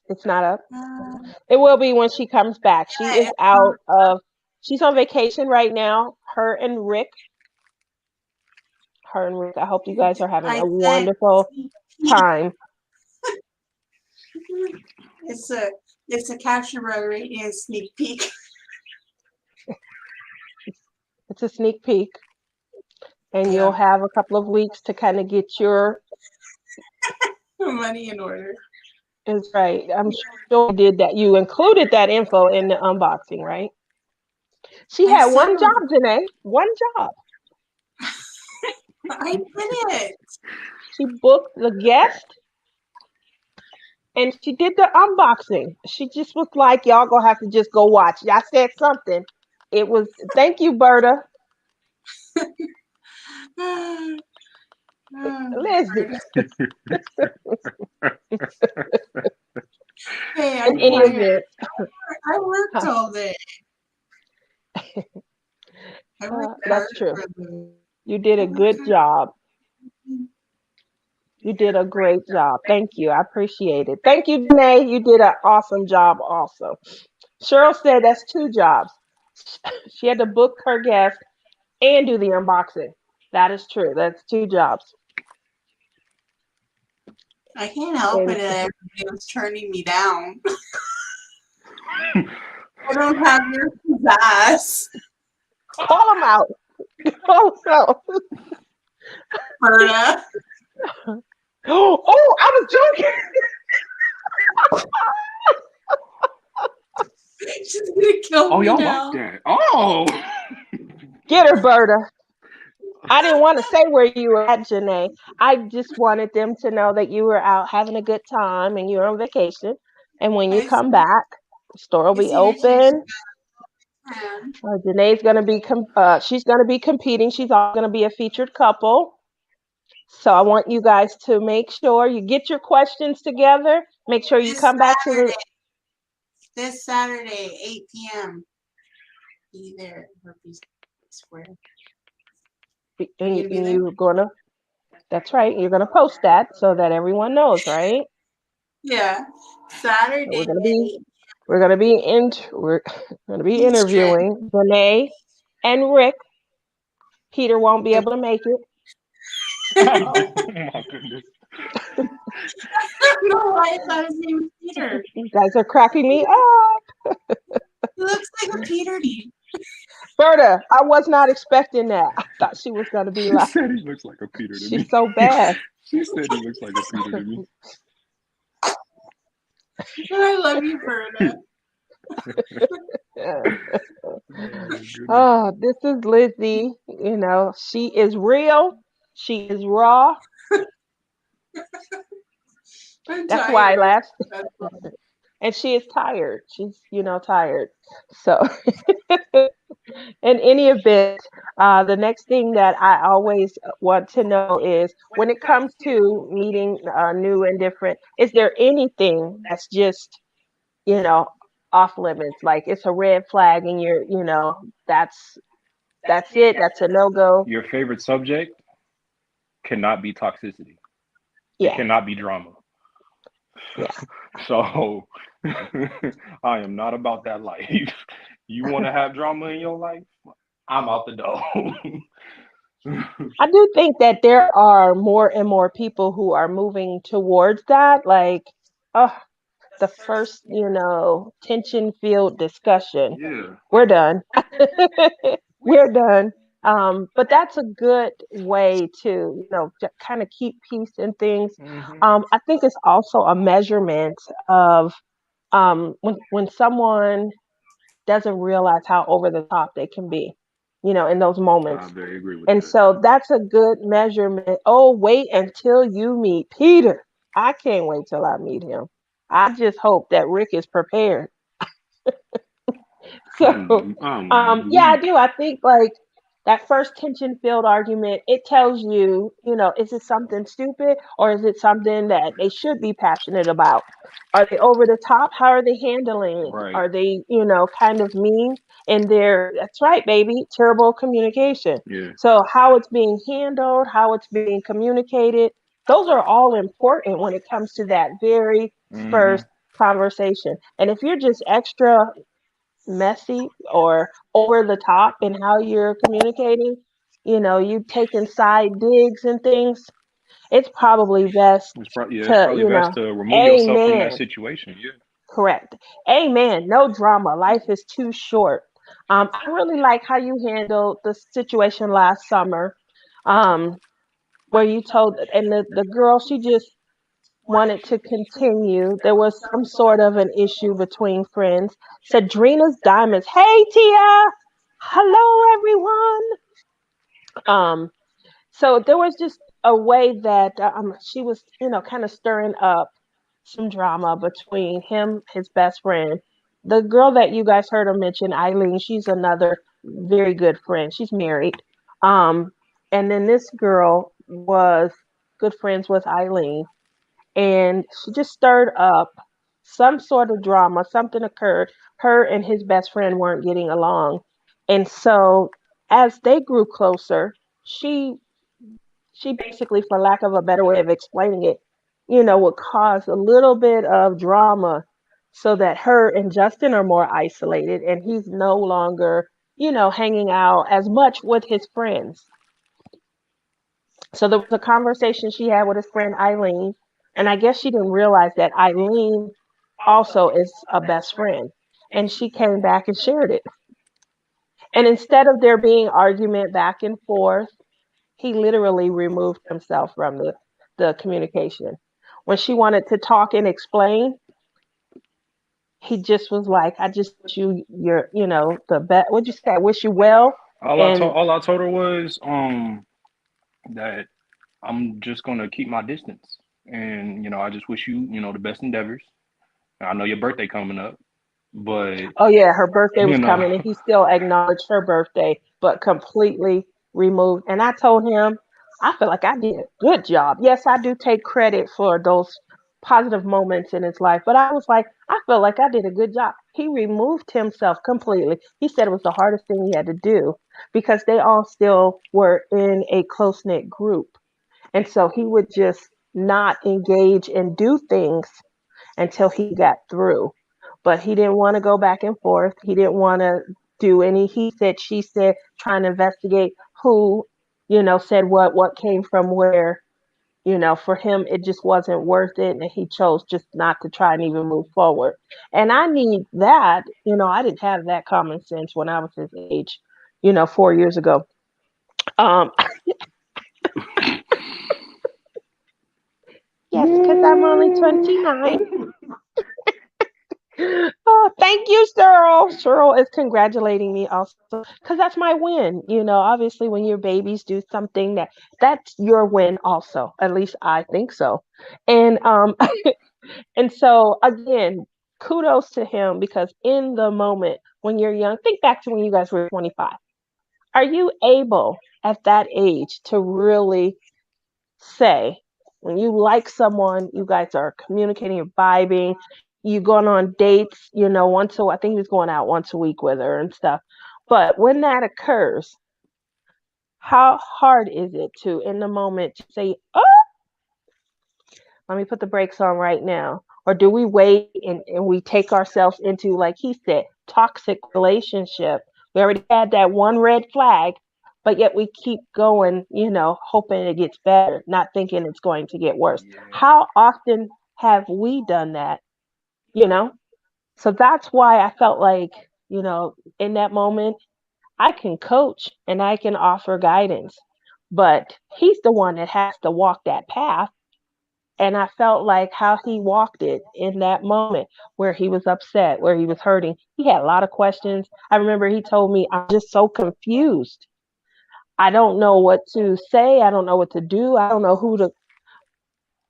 B: It's not up. It will be when she comes back. She is out of. She's on vacation right now. Her and Rick. I hope you guys are having
A: I
B: a
A: said
B: wonderful time.
A: It's a capture by Radiance sneak peek.
B: It's a sneak peek, and
A: Yeah.
B: you'll have a couple of weeks to kind of get your.
A: Money in order.
B: Is right. I'm sure you did that. You included that info in the unboxing, right? She had one job, Janae. One job.
A: I did it.
B: She booked the guest and she did the unboxing. She just was like, y'all gonna have to just go watch. Y'all said something. It was thank you, Berta. Lizzie.
A: Hey,
B: In any event.
A: I worked all day.
B: That's true. You did a good job. You did a great job. Thank you. I appreciate it. Thank you, Janae. You did an awesome job also. Cheryl said that's 2 jobs. She had to book her guest and do the unboxing. That is true. That's 2 jobs.
A: I can't help it that everybody was turning me down. I don't have your pizzazz.
B: Call them out. Call them out.
A: Berta.
B: Oh, I was joking.
A: She's gonna kill me
C: y'all
A: now.
C: like that. Oh.
B: Get her, Berta. I didn't want to say where you were at, Janae. I just wanted them to know that you were out having a good time and you were on vacation. And when you come back, the store will be open. Janae's gonna be she's gonna be competing. She's all gonna be a featured couple. So I want you guys to make sure you get your questions together. Make sure you come back to
A: this Saturday, 8 p.m. Be there, Herpes Square.
B: And you're gonna. That's right. You're gonna post that so that everyone knows, right?
A: Yeah, Saturday.
B: So we're gonna be interviewing Janae and Rick. Peter won't be able to make it.
C: Oh my goodness.
A: I don't know why I thought his name was Peter.
B: You guys are cracking me up.
A: He looks like a Peter.
B: Berta, I was not expecting that. I thought she was gonna be like.
C: She said he looks like a Peter to me.
B: She's so bad.
C: She said he looks like a Peter to me.
A: I love you, Berta.
B: Oh, this is Lizzie. You know, she is real. She is raw. That's why I laughed. And she is tired. She's, tired. So In any event, the next thing that I always want to know is when it comes to meeting new and different, is there anything that's just, you know, off limits? Like it's a red flag and that's it, that's a no go.
C: Your favorite subject cannot be toxicity. It
B: Yeah,
C: cannot be drama.
B: yeah.
C: So I am not about that life. You want to have drama in your life? I'm out the door.
B: I do think that there are more and more people who are moving towards that. Like, oh, the first, tension filled discussion.
C: Yeah.
B: We're done. We're done. But that's a good way to, kind of keep peace and things.
C: Hmm.
B: I think it's also a measurement of when someone doesn't realize how over the top they can be, in those
C: I
B: moments.
C: very agree with
B: And
C: that.
B: so that's a good measurement. Oh, wait until you meet Peter. I can't wait till I meet him. I just hope that Rick is prepared. So,
C: I'm
B: yeah, I
C: weak.
B: do. I think like that first tension filled argument, it tells you, is it something stupid or is it something that they should be passionate about? Are they over the top? How are they handling it?
C: Right.
B: Are they, kind of mean? And that's right, baby, terrible communication.
C: Yeah.
B: So, how it's being handled, how it's being communicated, those are all important when it comes to that very
C: Hmm.
B: first conversation. And if you're just extra messy or over the top in how you're communicating, you taking side digs and things, it's probably best
C: It's
B: to,
C: probably best to remove yourself from that
B: amen.
C: situation. Yeah.
B: Correct. Amen. No drama. Life is too short. I really like how you handled the situation last summer, um, where you told, and the girl, she just wanted to continue. There was some sort of an issue between friends. Sadrina's Diamonds. Hey, Tia. Hello, everyone. So there was just a way that she was, kind of stirring up some drama between him, his best friend. The girl that you guys heard her mention, Eileen, she's another very good friend. She's married. Um, and then this girl was good friends with Eileen, and she just stirred up some sort of drama. Something occurred. Her and his best friend weren't getting along. And so as they grew closer, she she basically, for lack of a better way of explaining it, would cause a little bit of drama so that her and Justin are more isolated and he's no longer, hanging out as much with his friends. So there was a conversation she had with his friend Eileen, and I guess she didn't realize that Eileen also is a best friend. And she came back and shared it. And instead of there being argument back and forth, he literally removed himself from the communication. When she wanted to talk and explain, he just was like, I just wish you're, the best. What'd you say? I wish you well. And
C: All I told her was that I'm just gonna keep my distance, and I just wish you the best endeavors. I know your birthday coming up, but
B: oh yeah, her birthday
C: you
B: was
C: know,
B: coming and he still acknowledged her birthday, but completely removed. And I told him, I feel like I did a good job. Yes, I do take credit for those positive moments in his life, but I was like, I feel like I did a good job. He removed himself completely. He said it was the hardest thing he had to do because they all still were in a close knit group. And so he would just not engage and do things until he got through. But he didn't want to go back and forth. He didn't want to do any he said, she said, trying to investigate who, said what came from where. For him, it just wasn't worth it. And he chose just not to try and even move forward. And I need that. I didn't have that common sense when I was his age, 4 years ago. Um, yes, because I'm only 29. Oh, thank you, Cheryl. Cheryl is congratulating me also because that's my win. Obviously, when your babies do something that's your win also. At least I think so. And and so again, kudos to him, because in the moment when you're young, think back to when you guys were 25. Are you able at that age to really say, when you like someone, you guys are communicating, you're vibing, you going on dates, I think he was going out once a week with her and stuff. But when that occurs, how hard is it to, in the moment, to say, oh, let me put the brakes on right now? Or do we wait and we take ourselves into, like he said, toxic relationship? We already had that one red flag, but yet we keep going, hoping it gets better, not thinking it's going to get worse.
C: Yeah.
B: How often have we done that? So that's why I felt like, in that moment, I can coach and I can offer guidance, but he's the one that has to walk that path. And I felt like how he walked it in that moment, where he was upset, where he was hurting. He had a lot of questions. I remember he told me, I'm just so confused. I don't know what to say. I don't know what to do. I don't know who to.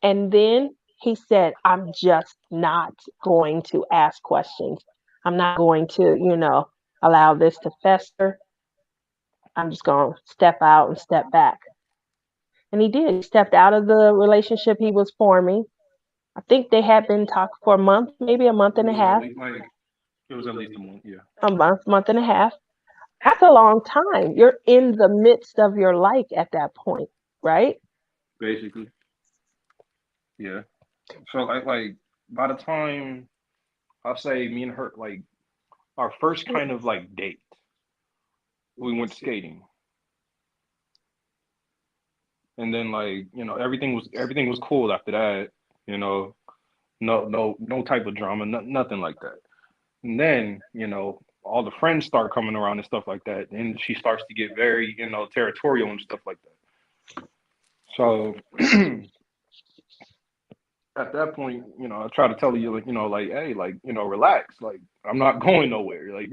B: And then he said, I'm just not going to ask questions. I'm not going to, allow this to fester. I'm just going to step out and step back. And he did. He stepped out of the relationship he was forming. I think they had been talking for a month, maybe a month and a half.
C: It was at least a month, yeah.
B: A month and a half. That's a long time. You're in the midst of your life at that point, right?
C: Basically, yeah. So like by the time I'll say me and her, like our first kind of like date, we went skating, and then like everything was cool after that. You know, no type of drama, nothing like that. And then all the friends start coming around and stuff like that, and she starts to get very territorial and stuff like that. So at that point, I try to tell you, like, like, hey, like, relax. Like, I'm not going nowhere. Like,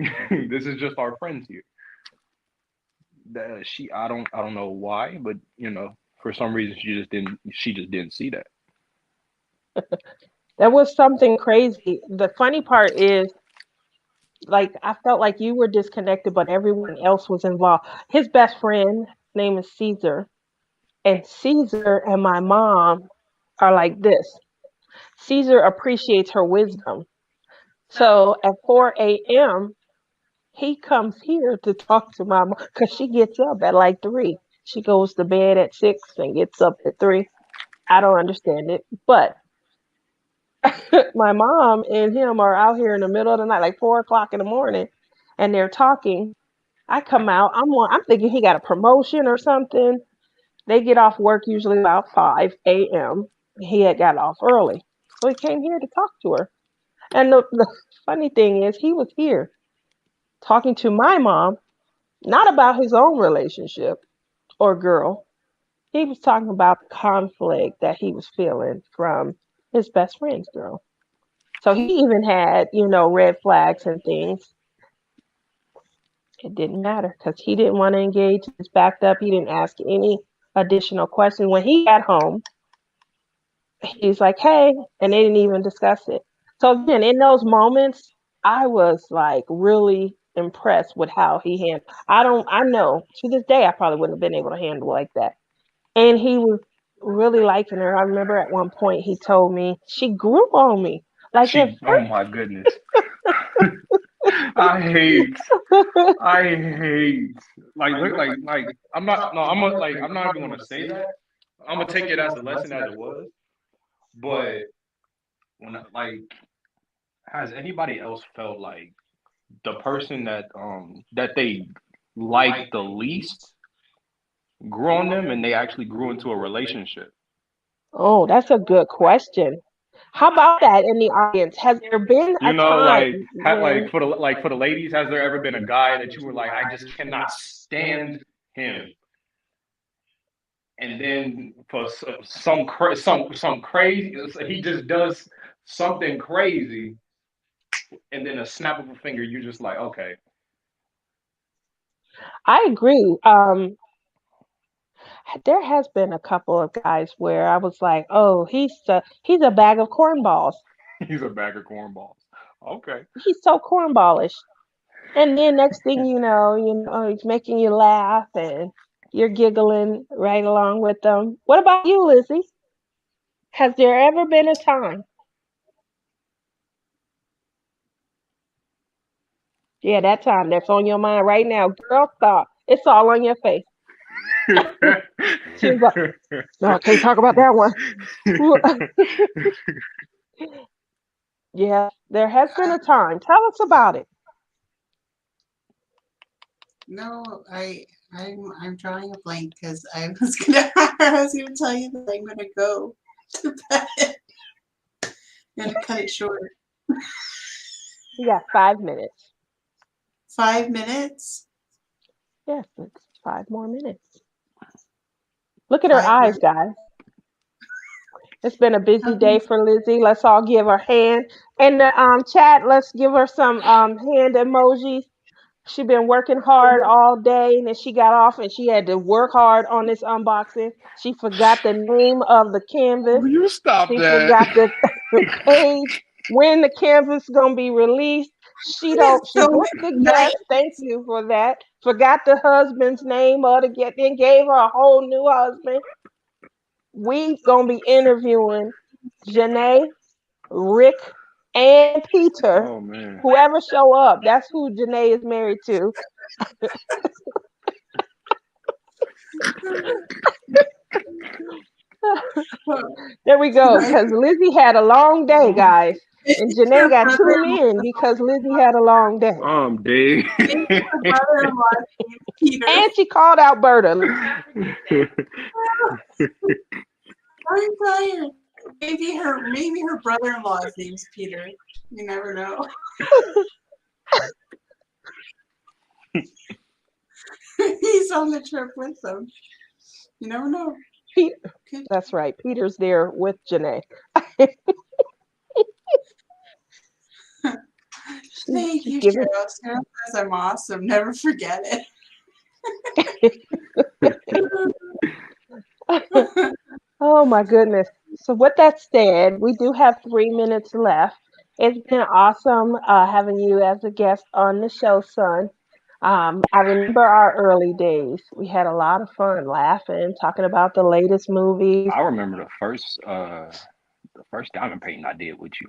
C: this is just our friends here. That I don't know why, but for some reason she just didn't see that.
B: That was something crazy. The funny part is, like, I felt like you were disconnected, but everyone else was involved. His best friend name is Caesar, and Caesar and my mom are like this. Caesar appreciates her wisdom. So at 4 a.m., he comes here to talk to my mom because she gets up at like 3. She goes to bed at 6 and gets up at 3. I don't understand it. But my mom and him are out here in the middle of the night, like 4 o'clock in the morning, and they're talking. I come out. I'm thinking he got a promotion or something. They get off work usually about 5 a.m. He had got off early. So he came here to talk to her. And the funny thing is, he was here talking to my mom, not about his own relationship or girl. He was talking about the conflict that he was feeling from his best friend's girl. So he even had, red flags and things. It didn't matter because he didn't want to engage. He was backed up. He didn't ask any additional questions. When he got home, he's like, hey, and they didn't even discuss it. So again, in those moments, I was like really impressed with how he handled. I know to this day, I probably wouldn't have been able to handle like that. And he was really liking her. I remember at one point he told me she grew on me. Like at
C: Oh my goodness. I hate, I hate, like, look, like, I'm not, no, I'm not even gonna say that. I'm gonna take it as a lesson as it was. But like, has anybody else felt like the person that they liked the least grew on them, and they actually grew into a relationship?
B: Oh, that's a good question. How about that in the audience? Has there been a time
C: Like,
B: when
C: for the ladies, has there ever been a guy that you were like, I just cannot stand him? And then for some crazy, he just does something crazy, and then a snap of a finger, you're just like, okay.
B: I agree. There has been a couple of guys where I was like, oh, he's a bag of cornballs.
C: He's a bag of cornballs. Okay.
B: He's so cornballish. And then next thing you know, he's making you laugh and you're giggling right along with them. What about you, Lizzie? Has there ever been a time? Yeah, that time that's on your mind right now. Girl, stop. It's all on your face. She was like, no, I can't talk about that one. Yeah, there has been a time. Tell us about it.
A: No, I'm drawing a blank because I was gonna tell you that I'm gonna go to bed. I'm gonna cut it short.
B: You got 5 minutes.
A: 5 minutes.
B: Yes, it's 5 more minutes. Look at her
A: 5 minutes.
B: eyes, guys. It's been a busy day for Lizzie. Let's all give her hand. And the chat, let's give her some hand emojis. She been working hard all day, and then she got off and she had to work hard on this unboxing. She forgot the name of the canvas.
C: Will you stop
B: She
C: that?
B: forgot the page, when the canvas gonna be released. She don't. She
A: So
B: booked the
A: nice.
B: guest. Thank you for that. Forgot the husband's name or to get. Then gave her a whole new husband. We gonna be interviewing Janae, Rick, and Peter.
C: Oh man.
B: Whoever show up, that's who Janae is married to. There we go. Because Lizzie had a long day, guys. And Janae
A: Her
B: got 2 men
A: brother-in-law.
B: because Lizzie had a long day.
C: Dave.
A: Her brother-in-law named Peter.
B: And she called out Berta.
A: I'm tired. Maybe her brother-in-law's name's Peter. You never know. He's on the trip with them. You never know.
B: That's right. Peter's there with Janae.
A: Thank
B: She's
A: you,
B: giving.
A: Cheryl. Cheryl says I'm awesome. Never forget it.
B: Oh my goodness. So with that said, we do have 3 minutes left. It's been awesome having you as a guest on the show, son. I remember our early days. We had a lot of fun laughing, talking about the latest movies.
C: I remember the first diamond painting I did with you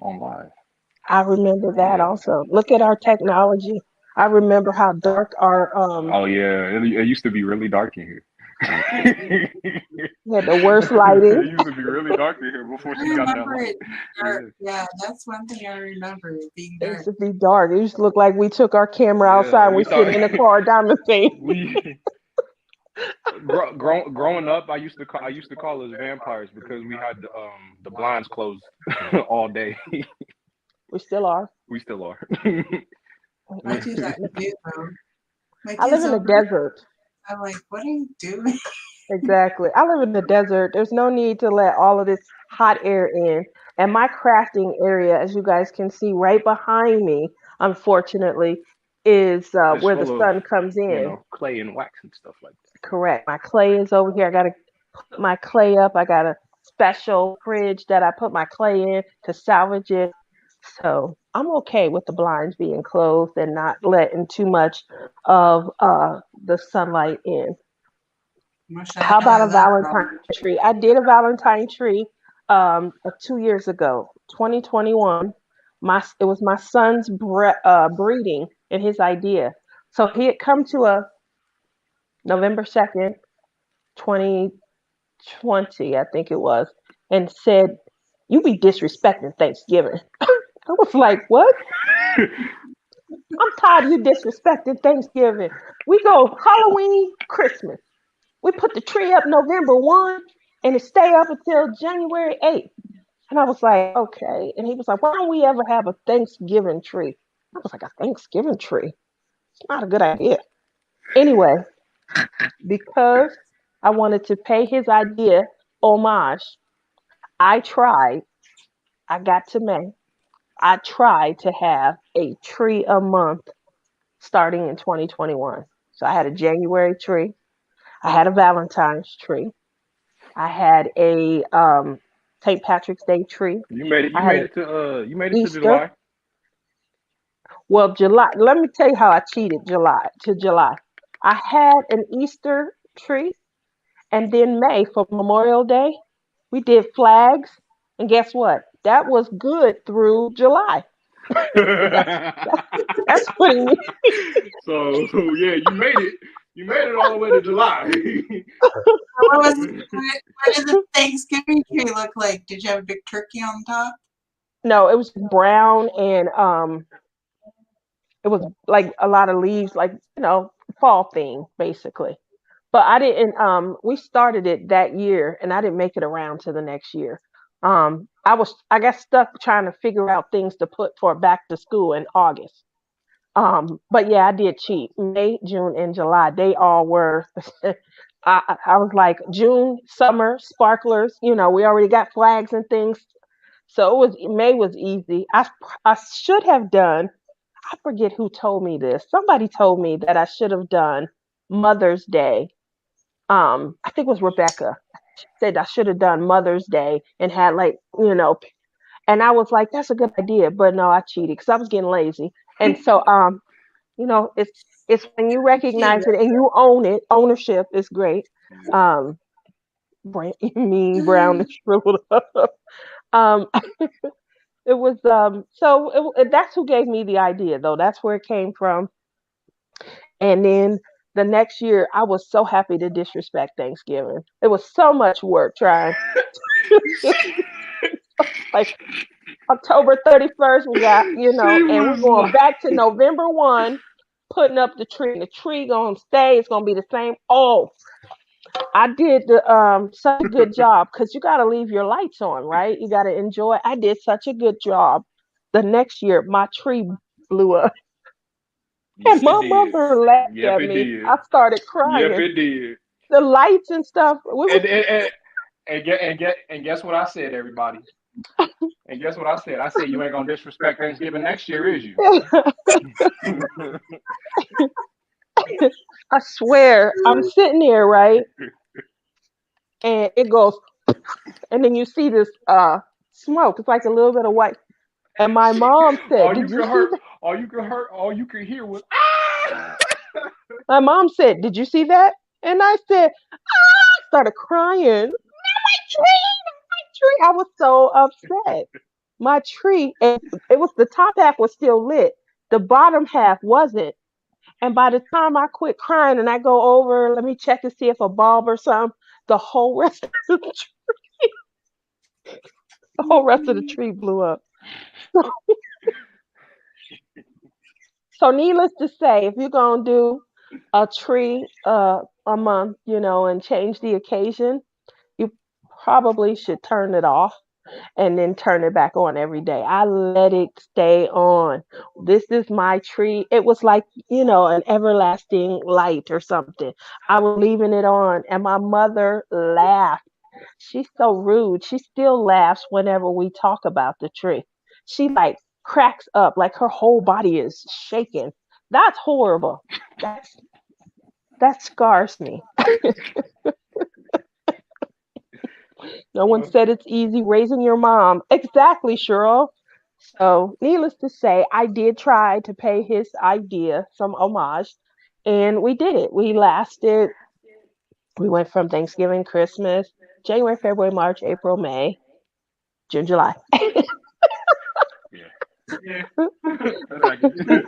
C: on live.
B: I remember that
C: Yeah.
B: also. Look at our technology. I remember how dark our
C: Oh yeah, it used to be really dark in here.
B: we had the worst lighting.
C: It used to be really dark in here before
A: I
C: she got that
A: remember
C: light.
A: it dark. Yeah, that's one thing I remember, it being
B: It
A: dark.
B: used to be dark. It used to look like we took our camera
C: Yeah,
B: outside and
C: we
B: we
C: thought
B: sitting in a car diamond paint.
C: we growing up. I used to call us vampires because we had the blinds closed all day.
B: We still are.
C: We still are.
A: I do that too, though. My
B: I live
A: kids
B: in the
A: over,
B: desert.
A: I'm like, what are you doing?
B: Exactly. I live in the desert. There's no need to let all of this hot air in. And my crafting area, as you guys can see right behind me, unfortunately, is
C: It's
B: where the
C: full of
B: sun comes in.
C: clay and wax and stuff like
B: Correct. My clay is over here. I got to put my clay up. I got a special fridge that I put my clay in to salvage it. So I'm okay with the blinds being closed and not letting too much of the sunlight in.
A: Mashallah,
B: How about
A: I
B: a
A: love
B: Valentine tree? I did a Valentine tree 2 years ago, 2021. It was my son's breeding and his idea. So he had come to a November 2nd, 2020, I think it was, and said, "You be disrespecting Thanksgiving." I was like, "What?
C: that.
B: I'm tired of you disrespecting Thanksgiving. We go Halloween, Christmas. We put the tree up November 1 and it stay up until January 8th." And I was like, okay. And he was like, why don't we ever have a Thanksgiving tree? I was like, a Thanksgiving tree? It's not a good idea. Anyway, because I wanted to pay his idea homage, I tried, I got to May, I tried to have a tree a month starting in 2021. So I had a January tree, I had a Valentine's tree, I had a St. Patrick's Day tree.
C: You made it.
B: I had an
C: You made it to
B: Easter.
C: July.
B: Well, July. Let me tell you how I cheated July. I had an Easter tree, and then May for Memorial Day, we did flags, and guess what? That was good through July. That's that's putting me.
C: So yeah, you made it. You made it all the way to July.
A: What did the Thanksgiving tree look like? Did you have a big turkey on top?
B: No, it was brown and it was like a lot of leaves, like fall theme basically. But I didn't. We started it that year, and I didn't make it around to the next year. I got stuck trying to figure out things to put for back to school in August. But yeah, I did cheat. May, June, and July, they all were. I was like June, summer, sparklers. We already got flags and things, so it was May was easy. I should have done. I forget who told me this. Somebody told me that I should have done Mother's Day. I think it was Rebecca. She said I should have done Mother's Day and had and I was like, that's a good idea, but no, I cheated because I was getting lazy. And so it's when you recognize it and you own it. Ownership is great. Um, mean brownish rule. um, it was that's who gave me the idea though. That's where it came from. And then the next year, I was so happy to disrespect Thanksgiving. It was so much work trying. Like October 31st, we got,
C: She
B: and we're
C: was
B: going
C: like,
B: back to November 1, putting up the tree. And the tree going to stay. It's going to be the same. Oh, I did such a good job because you got to leave your lights on, right? You got to enjoy. I did such a good job. The next year, my tree blew up. And
C: yep, it
B: my
C: did.
B: mother laughed
C: Yep,
B: at
C: it
B: me.
C: did.
B: I started
C: Yep,
B: crying.
C: it did.
B: The lights and stuff. We was
C: And guess what I said, everybody. And guess what I said? I said you ain't gonna disrespect Thanksgiving next year, is you?
B: I swear, I'm sitting there, right? And it goes, and then you see this smoke. It's like a little bit of white. And my mom said,
C: all you
B: "Did you
C: could
B: see
C: hurt,
B: that?"
C: all you could hear was ah.
B: My mom said, "Did you see that?" And I said, I started crying. My tree, my tree. I was so upset. My tree, and it was the top half was still lit. The bottom half wasn't. And by the time I quit crying and I go over, let me check to see if a bulb or something, the whole rest of the the whole rest of the tree blew up. So needless to say, if you're gonna do a tree a month, and change the occasion, you probably should turn it off and then turn it back on every day. I let it stay on. This is my tree. It was like, an everlasting light or something. I was leaving it on, and my mother laughed. She's so rude. She still laughs whenever we talk about the tree. She like cracks up, like her whole body is shaking. That's horrible. That's that scars me. No one said it's easy raising your mom. Exactly, Cheryl. So, needless to say, I did try to pay his idea some homage, and we did it. We went from Thanksgiving, Christmas, January, February, March, April, May, June, July.
C: Yeah, yeah. I get it.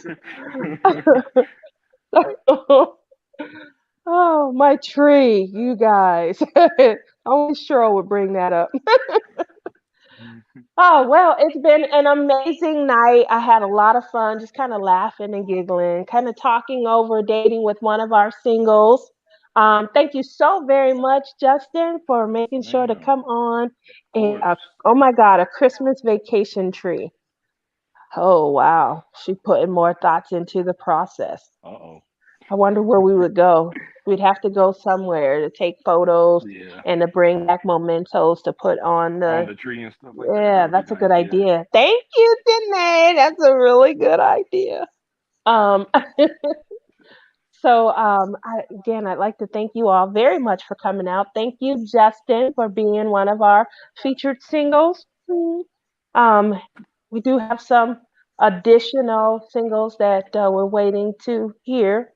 B: Oh, my tree, you guys. Only Cheryl would bring that up. Oh, well, it's been an amazing night. I had a lot of fun just kind of laughing and giggling, kind of talking over dating with one of our singles. Thank you so very much, Justin, for making sure to
C: Man,
B: come on.
C: of
B: And
C: course.
B: oh my God, a Christmas vacation tree. Oh, wow. She putting more thoughts into the process.
C: Uh-oh.
B: I wonder where we would go. We'd have to go somewhere to take photos
C: Yeah.
B: and to bring back mementos to put on
C: On
B: the.
C: the tree and stuff like that. That
B: Yeah,
C: would be
B: that's a
C: nice.
B: good
C: Yeah.
B: idea. Thank you, Danae. That's a really good idea. Um, So, I'd like to thank you all very much for coming out. Thank you, Justin, for being one of our featured singles. Um, we do have some additional singles that we're waiting to hear.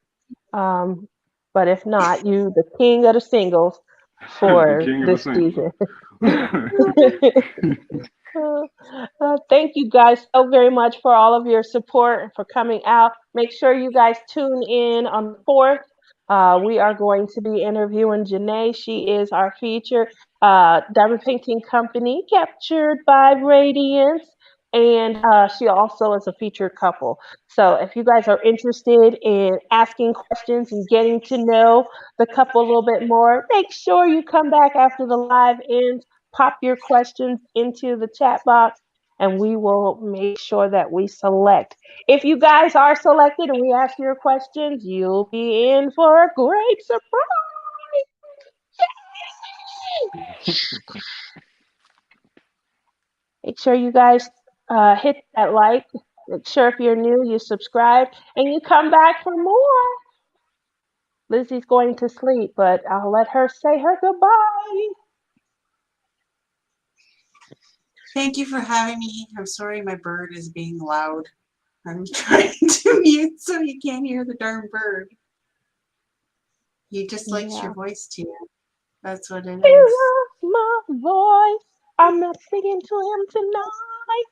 B: Um, but if not, you, the king of the singles
C: The
B: for
C: king of the
B: this
C: singles.
B: season. Thank you guys so very much for all of your support and for coming out. Make sure you guys tune in on the 4th. We are going to be interviewing Janae. She is our featured diamond painting company captured by Radiance. And she also is a featured couple. So if you guys are interested in asking questions and getting to know the couple a little bit more, make sure you come back after the live ends, pop your questions into the chat box, and we will make sure that we select. If you guys are selected and we ask your questions, you'll be in for a great surprise. Make sure you guys hit that like. Make sure if you're new, you subscribe and you come back for more. Lizzie's going to sleep, but I'll let her say her goodbye.
A: Thank you for having me. I'm sorry my bird is being loud. I'm trying to mute so you can't hear the darn bird. He just likes your
B: Yeah.
A: voice, Tia. That's what it
B: He
A: is.
B: loves my voice. I'm not singing to him tonight.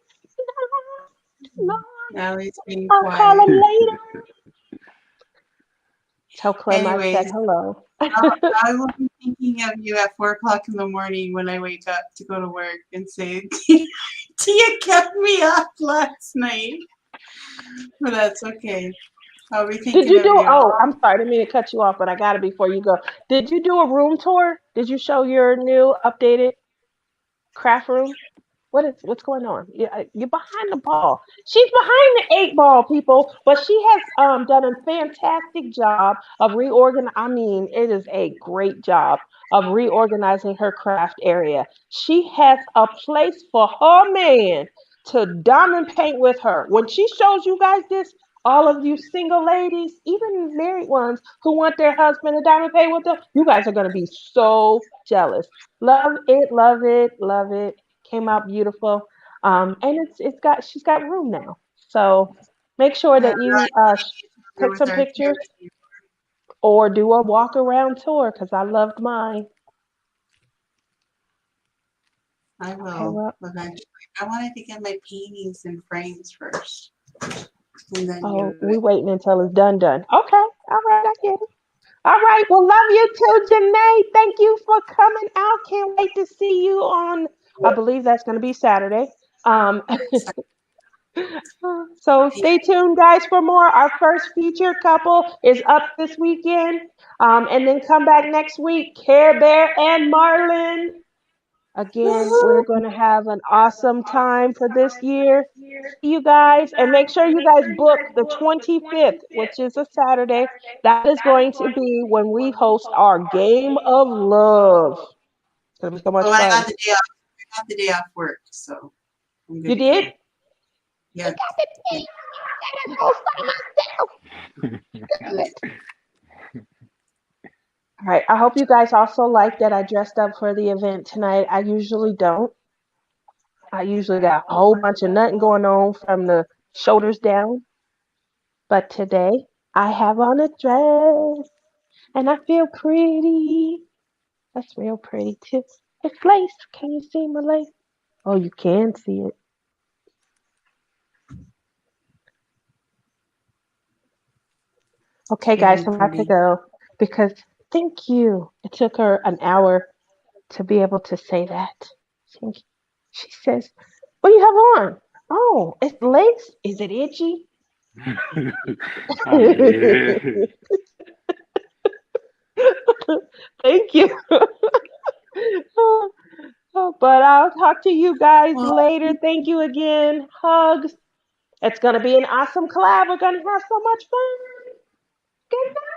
B: Tonight.
A: Now he's being
B: I'll call
A: quiet.
B: him later. Tell Clem I said
A: Anyways,
B: hello.
A: I will be thinking of you at 4 o'clock in the morning when I wake up to go to work and say, Tia kept me up last night. But that's okay. I'll be
B: Did
A: thinking
B: you
A: of
B: do?
A: you.
B: Oh, I'm sorry. I didn't mean to cut you off, but I got it before you go. Did you do a room tour? Did you show your new updated craft room? What's going on? You're behind the ball. She's behind the 8 ball, people, but she has done a fantastic job of I mean, it is a great job of reorganizing her craft area. She has a place for her man to diamond paint with her. When she shows you guys this, all of you single ladies, even married ones who want their husband to diamond paint with them, you guys are going to be so jealous. Love it, love it, love it. Came out beautiful. And she's got room now. So make sure
A: I'm
B: that
A: not
B: you
A: here
B: take
A: with
B: some
A: our
B: pictures
A: family.
B: or do a walk around tour because I loved mine.
A: I
B: Okay,
A: will
B: well,
A: eventually. I wanted to get my paintings in frames first and then
B: oh,
A: do
B: we
A: it.
B: waiting until it's done. Okay, all right, I get it. All right, well, love you too, Janae. Thank you for coming out. Can't wait to see you on. I believe that's going to be Saturday. Um, So stay tuned, guys, for more. Our first featured couple is up this weekend. And then come back next week, Care Bear and Marlin. Again, we're
A: Woohoo!
B: going to have an awesome time for this year. See you guys. And make sure you guys book the 25th, which is a Saturday. That is going to be when we host our Game of Love. It's going to be so much
A: Oh, I
B: fun.
A: got the day off. I got the day off work, so I'm good
B: You
A: to
B: did?
A: go. Yeah.
B: All right. I hope you guys also like that I dressed up for the event tonight. I usually don't. I usually got a whole bunch of nothing going on from the shoulders down. But today I have on a dress and I feel pretty. That's real pretty too. It's lace. Can you see my lace? Oh, you can see it.
A: It's
B: Okay, guys,
A: very
B: I'm about to
A: pretty.
B: go because thank you. It took her an hour to be able to say that. Thank you. She says, what do you have on? Oh, it's lace. Is it itchy?
C: I mean, yeah.
B: Thank you. But I'll talk to you guys
A: Well,
B: later. Thank you again. Hugs. It's going to be an awesome collab. We're going to have so much fun. Good night.